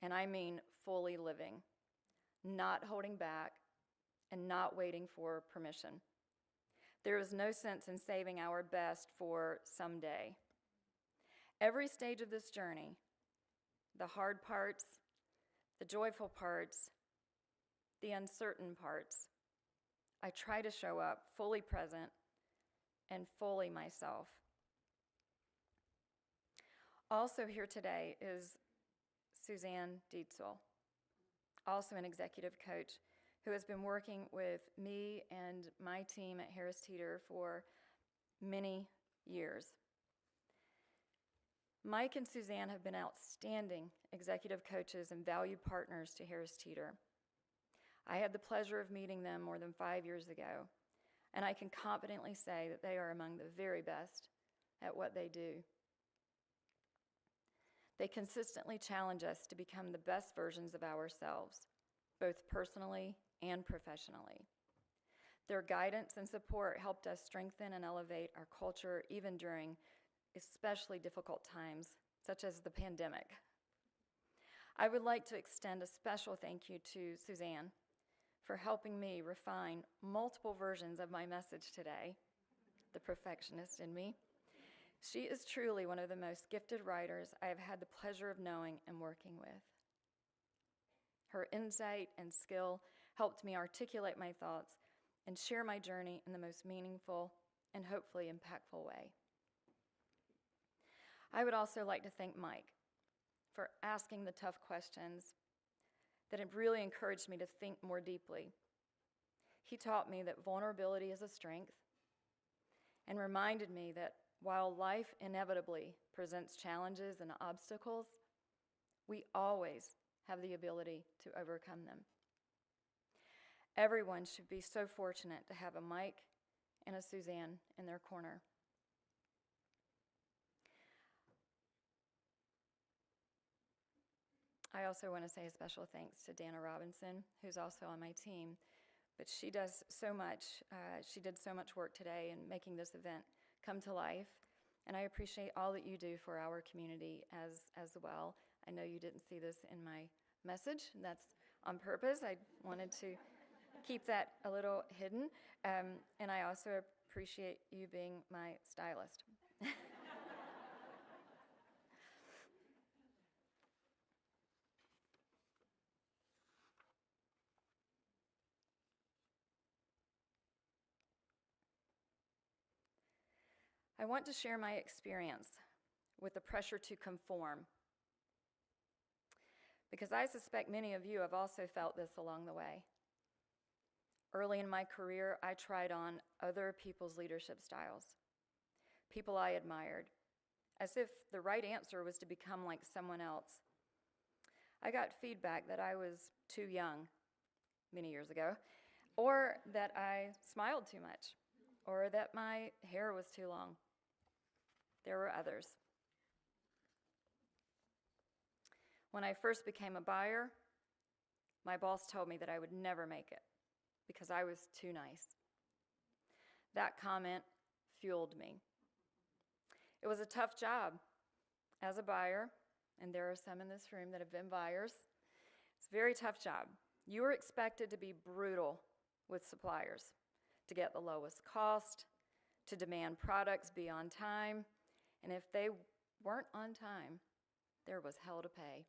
and I mean fully living, not holding back, and not waiting for permission. There is no sense in saving our best for someday. Every stage of this journey, the hard parts, the joyful parts, the uncertain parts, I try to show up fully present and fully myself. Also here today is Suzanne Dietzel, also an executive coach, who has been working with me and my team at Harris Teeter for many years. Mike and Suzanne have been outstanding executive coaches and valued partners to Harris Teeter. I had the pleasure of meeting them more than 5 years ago, and I can confidently say that they are among the very best at what they do. They consistently challenge us to become the best versions of ourselves, both personally and professionally. Their guidance and support helped us strengthen and elevate our culture even during especially difficult times, such as the pandemic. I would like to extend a special thank you to Suzanne for helping me refine multiple versions of my message today, the perfectionist in me. She is truly one of the most gifted writers I have had the pleasure of knowing and working with. Her insight and skill helped me articulate my thoughts and share my journey in the most meaningful and hopefully impactful way. I would also like to thank Mike for asking the tough questions that have really encouraged me to think more deeply. He taught me that vulnerability is a strength and reminded me that while life inevitably presents challenges and obstacles, we always have the ability to overcome them. Everyone should be so fortunate to have a Mike and a Suzanne in their corner. I also want to say a special thanks to Dana Robinson, who's also on my team, but she does so much. She did so much work today in making this event come to life, And I appreciate all that you do for our community as well. I know you didn't see this in my message, and that's on purpose. I wanted to keep that a little hidden. And I also appreciate you being my stylist. I want to share my experience with the pressure to conform, because I suspect many of you have also felt this along the way. Early in my career, I tried on other people's leadership styles, people I admired, as if the right answer was to become like someone else. I got feedback that I was too young many years ago, or that I smiled too much, or that my hair was too long. There were others. When I first became a buyer, my boss told me that I would never make it because I was too nice. That comment fueled me. It was a tough job as a buyer, and there are some in this room that have been buyers. It's a very tough job. You were expected to be brutal with suppliers, to get the lowest cost, to demand products be on time, and if they weren't on time, there was hell to pay.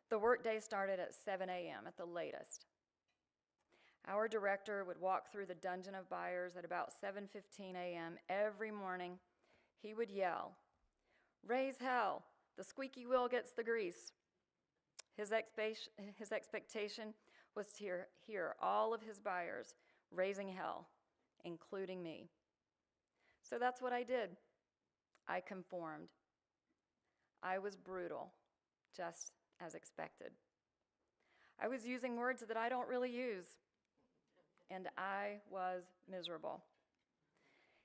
The workday started at 7 a.m. at the latest. Our director would walk through the dungeon of buyers at about 7:15 a.m. every morning. He would yell, "Raise hell, the squeaky wheel gets the grease." His expectation was to hear all of his buyers raising hell, including me. So that's what I did. I conformed. I was brutal, just as expected. I was using words that I don't really use, and I was miserable.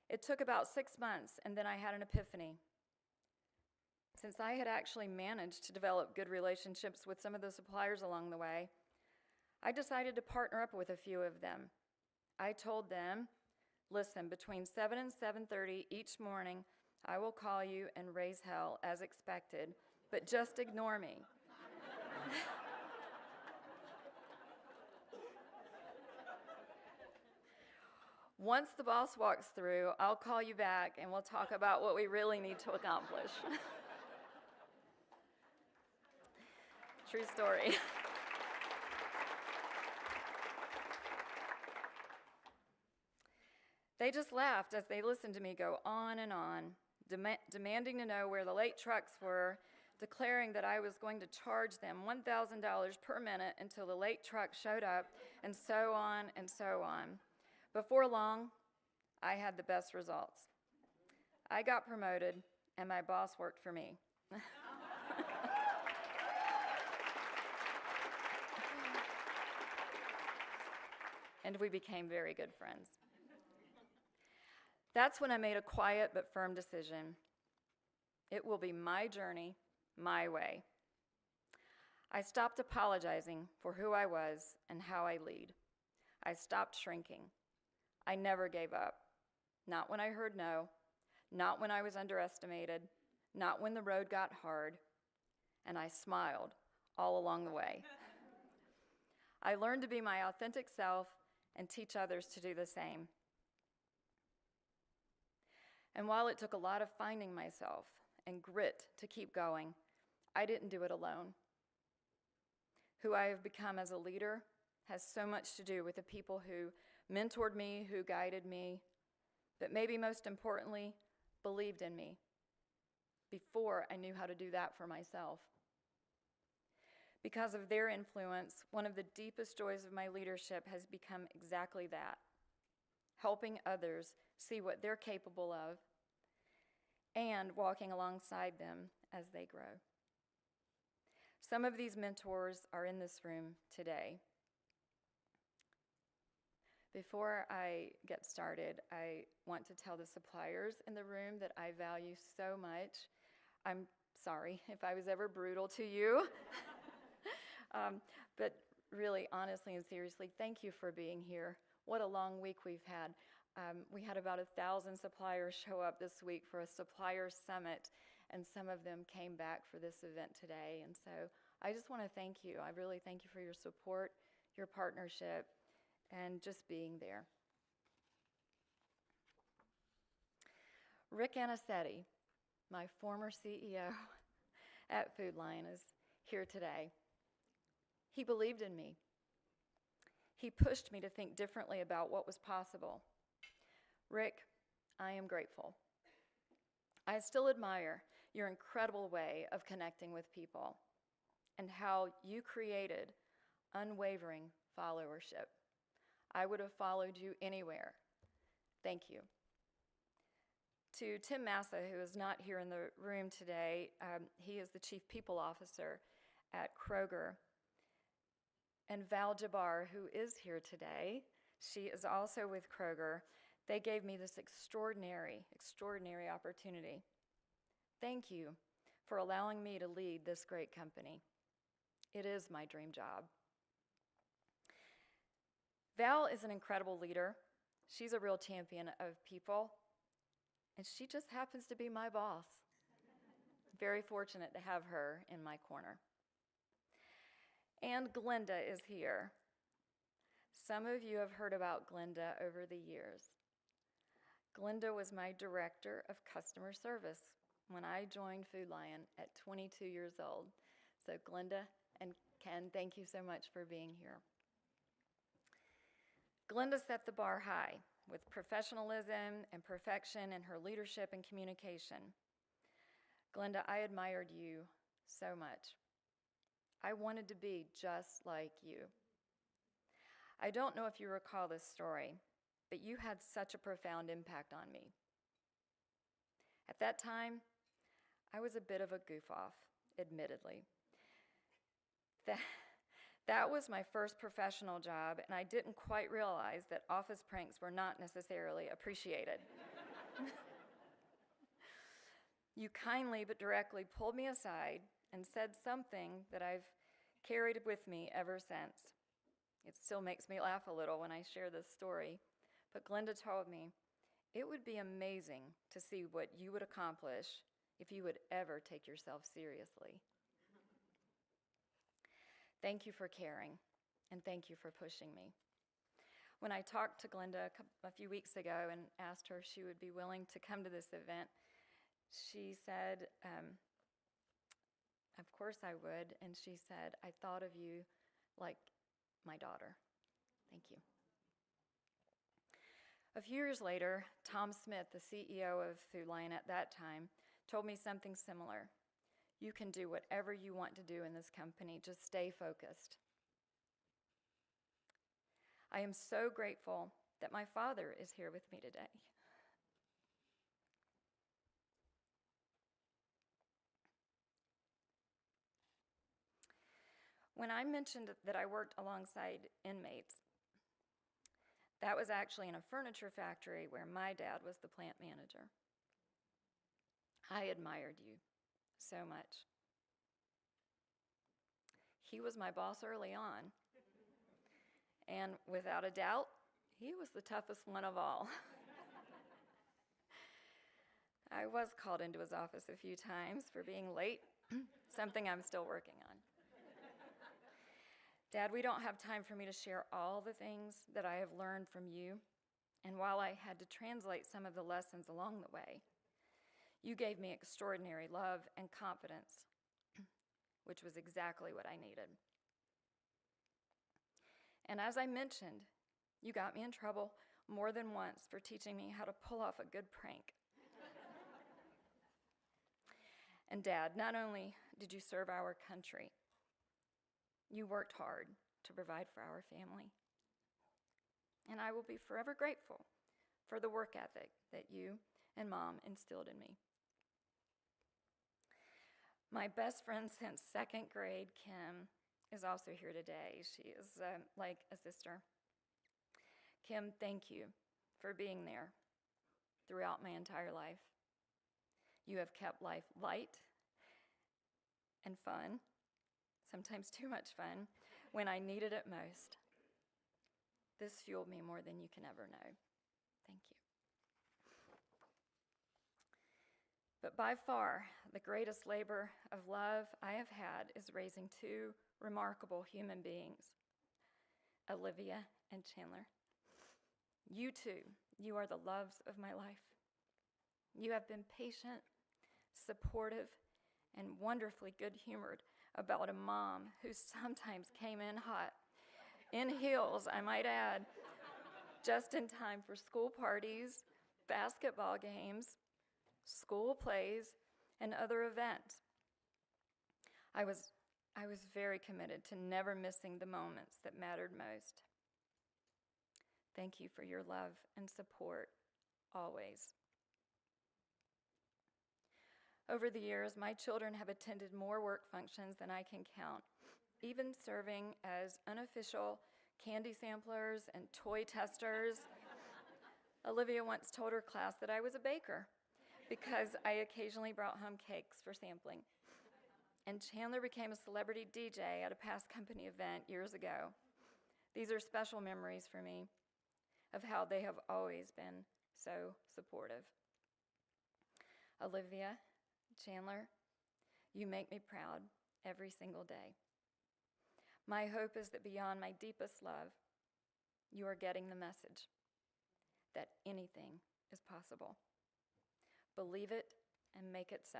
It took about 6 months, and then I had an epiphany. Since I had actually managed to develop good relationships with some of the suppliers along the way, I decided to partner up with a few of them. I told them, "Listen, between 7 and 7:30 each morning, I will call you and raise hell as expected, but just ignore me." Once the boss walks through, I'll call you back and we'll talk about what we really need to accomplish. True story. They just laughed as they listened to me go on and on, demanding to know where the late trucks were, declaring that I was going to charge them $1,000 per minute until the late truck showed up, and so on and so on. Before long, I had the best results. I got promoted, and my boss worked for me. And we became very good friends. That's when I made a quiet but firm decision. It will be my journey, my way. I stopped apologizing for who I was and how I lead. I stopped shrinking. I never gave up. Not when I heard no, not when I was underestimated, not when the road got hard, and I smiled all along the way. I learned to be my authentic self and teach others to do the same. And while it took a lot of finding myself and grit to keep going, I didn't do it alone. Who I have become as a leader has so much to do with the people who mentored me, who guided me, but maybe most importantly, believed in me before I knew how to do that for myself. Because of their influence, one of the deepest joys of my leadership has become exactly that, helping others see what they're capable of and walking alongside them as they grow. Some of these mentors are in this room today. Before I get started, I want to tell the suppliers in the room that I value so much. I'm sorry if I was ever brutal to you. But really, honestly and seriously, thank you for being here. What a long week we've had. We had about 1,000 suppliers show up this week for a supplier summit, and some of them came back for this event today. And so I just want to thank you. I really thank you for your support, your partnership, and just being there. Rick Anicetti, my former CEO at Food Lion, is here today. He believed in me. He pushed me to think differently about what was possible. Rick, I am grateful. I still admire your incredible way of connecting with people and how you created unwavering followership. I would have followed you anywhere. Thank you. To Tim Massa, who is not here in the room today, he is the Chief People Officer at Kroger. And Val Jabbar, who is here today, she is also with Kroger. They gave me this extraordinary opportunity. Thank you for allowing me to lead this great company. It is my dream job. Val is an incredible leader. She's a real champion of people, and she just happens to be my boss. Very fortunate to have her in my corner. And Glenda is here. Some of you have heard about Glenda over the years. Glenda was my director of customer service when I joined Food Lion at 22 years old. So Glenda and Ken, thank you so much for being here. Glenda set the bar high with professionalism and perfection in her leadership and communication. Glenda, I admired you so much. I wanted to be just like you. I don't know if you recall this story, but you had such a profound impact on me. At that time, I was a bit of a goof-off, admittedly. That was my first professional job, and I didn't quite realize that office pranks were not necessarily appreciated. You kindly but directly pulled me aside and said something that I've carried with me ever since. It still makes me laugh a little when I share this story, but Glenda told me it would be amazing to see what you would accomplish if you would ever take yourself seriously. Thank you for caring, and thank you for pushing me. When I talked to Glenda a few weeks ago and asked her if she would be willing to come to this event, she said, of course I would, and she said, I thought of you like my daughter. Thank you. A few years later, Tom Smith, the CEO of Food Lion at that time, told me something similar. You can do whatever you want to do in this company, just stay focused. I am so grateful that my father is here with me today. When I mentioned that I worked alongside inmates, that was actually in a furniture factory where my dad was the plant manager. I admired you so much. He was my boss early on, and without a doubt, he was the toughest one of all. I was called into his office a few times for being late, something I'm still working on. Dad, we don't have time for me to share all the things that I have learned from you, and while I had to translate some of the lessons along the way, you gave me extraordinary love and confidence, which was exactly what I needed. And as I mentioned, you got me in trouble more than once for teaching me how to pull off a good prank. And Dad, not only did you serve our country, you worked hard to provide for our family. And I will be forever grateful for the work ethic that you and Mom instilled in me. My best friend since second grade, Kim, is also here today. She is like a sister. Kim, thank you for being there throughout my entire life. You have kept life light and fun, sometimes too much fun, when I needed it most. This fueled me more than you can ever know. Thank you. But by far, the greatest labor of love I have had is raising two remarkable human beings, Olivia and Chandler. You two, you are the loves of my life. You have been patient, supportive, and wonderfully good-humored about a mom who sometimes came in hot, in heels, I might add, just in time for school parties, basketball games, school plays, and other events. I was very committed to never missing the moments that mattered most. Thank you for your love and support, always. Over the years, my children have attended more work functions than I can count, even serving as unofficial candy samplers and toy testers. Olivia once told her class that I was a baker because I occasionally brought home cakes for sampling. And Chandler became a celebrity DJ at a past company event years ago. These are special memories for me of how they have always been so supportive. Olivia, Chandler, you make me proud every single day. My hope is that beyond my deepest love, you are getting the message that anything is possible. Believe it and make it so.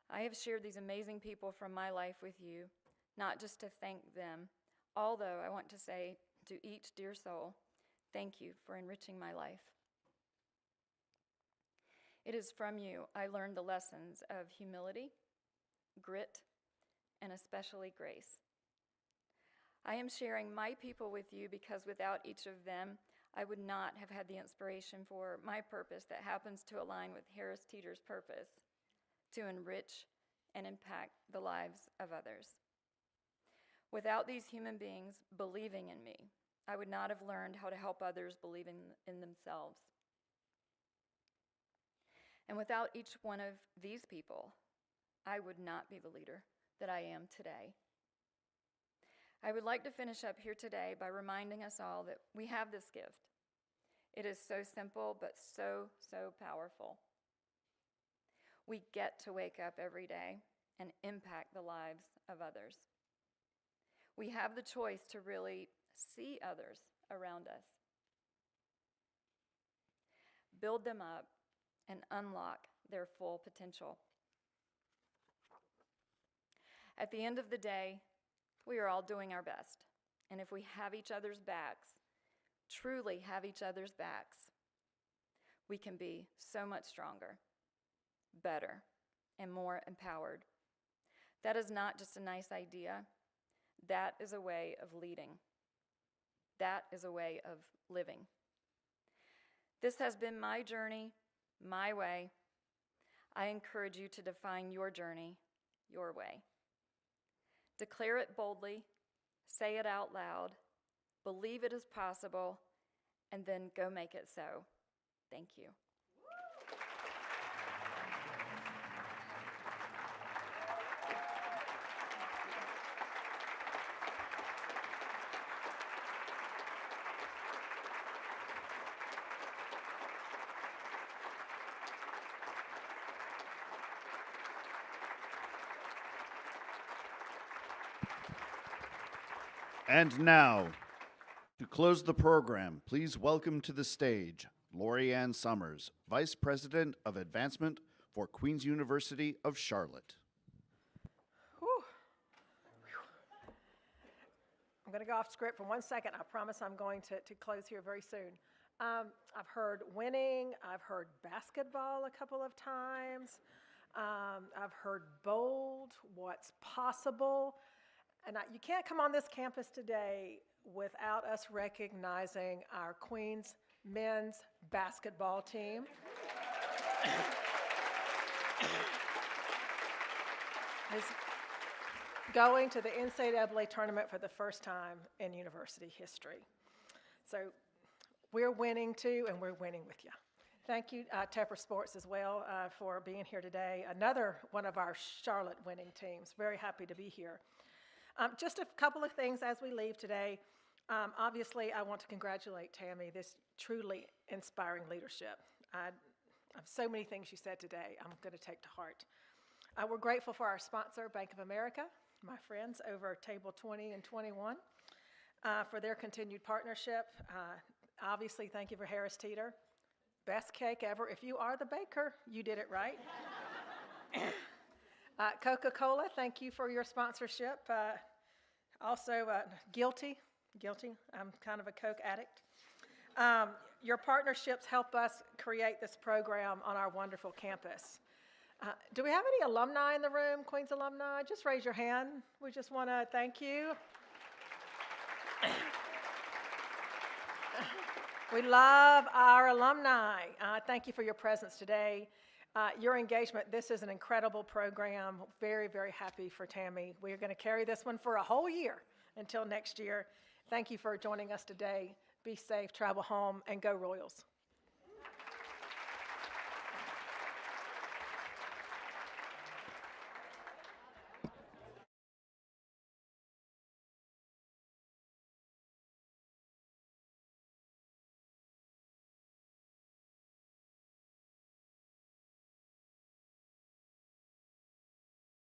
I have shared these amazing people from my life with you, not just to thank them, although I want to say to each dear soul, thank you for enriching my life. It is from you I learned the lessons of humility, grit, and especially grace. I am sharing my people with you because without each of them, I would not have had the inspiration for my purpose that happens to align with Harris Teeter's purpose, to enrich and impact the lives of others. Without these human beings believing in me, I would not have learned how to help others believe in themselves. And without each one of these people, I would not be the leader that I am today. I would like to finish up here today by reminding us all that we have this gift. It is so simple, but so, so powerful. We get to wake up every day and impact the lives of others. We have the choice to really see others around us, build them up, and unlock their full potential. At the end of the day, we are all doing our best. And if we have each other's backs, truly have each other's backs, we can be so much stronger, better, and more empowered. That is not just a nice idea. That is a way of leading. That is a way of living. This has been my journey, my way. I encourage you to define your journey, your way. Declare it boldly, say it out loud, believe it is possible, and then go make it so. Thank you. And now, to close the program, please welcome to the stage Lori Ann Summers, Vice President of Advancement for Queen's University of Charlotte. I'm going to go off script for 1 second. I promise I'm going to close here very soon. I've heard winning. I've heard basketball a couple of times. I've heard bold, what's possible. And you can't come on this campus today without us recognizing our Queens men's basketball team. Is going to the NCAA tournament for the first time in university history. So we're winning too, and we're winning with you. Thank you, Tepper Sports, as well, for being here today. Another one of our Charlotte winning teams. Very happy to be here. Just a couple of things as we leave today. Obviously, I want to congratulate Tammy, this truly inspiring leadership. So many things you said today I'm going to take to heart. We're grateful for our sponsor, Bank of America, my friends over table 20 and 21, for their continued partnership. Obviously, thank you for Harris Teeter. Best cake ever. If you are the baker, you did it right. Coca-Cola, thank you for your sponsorship. Also, guilty. I'm kind of a Coke addict. Your partnerships help us create this program on our wonderful campus. Do we have any alumni in the room, Queens alumni? Just raise your hand. We just want to thank you. We love our alumni. Thank you for your presence today. Your engagement. This is an incredible program. Very, very happy for Tammy. We're going to carry this one for a whole year until next year. Thank you for joining us today. Be safe, travel home, and go Royals.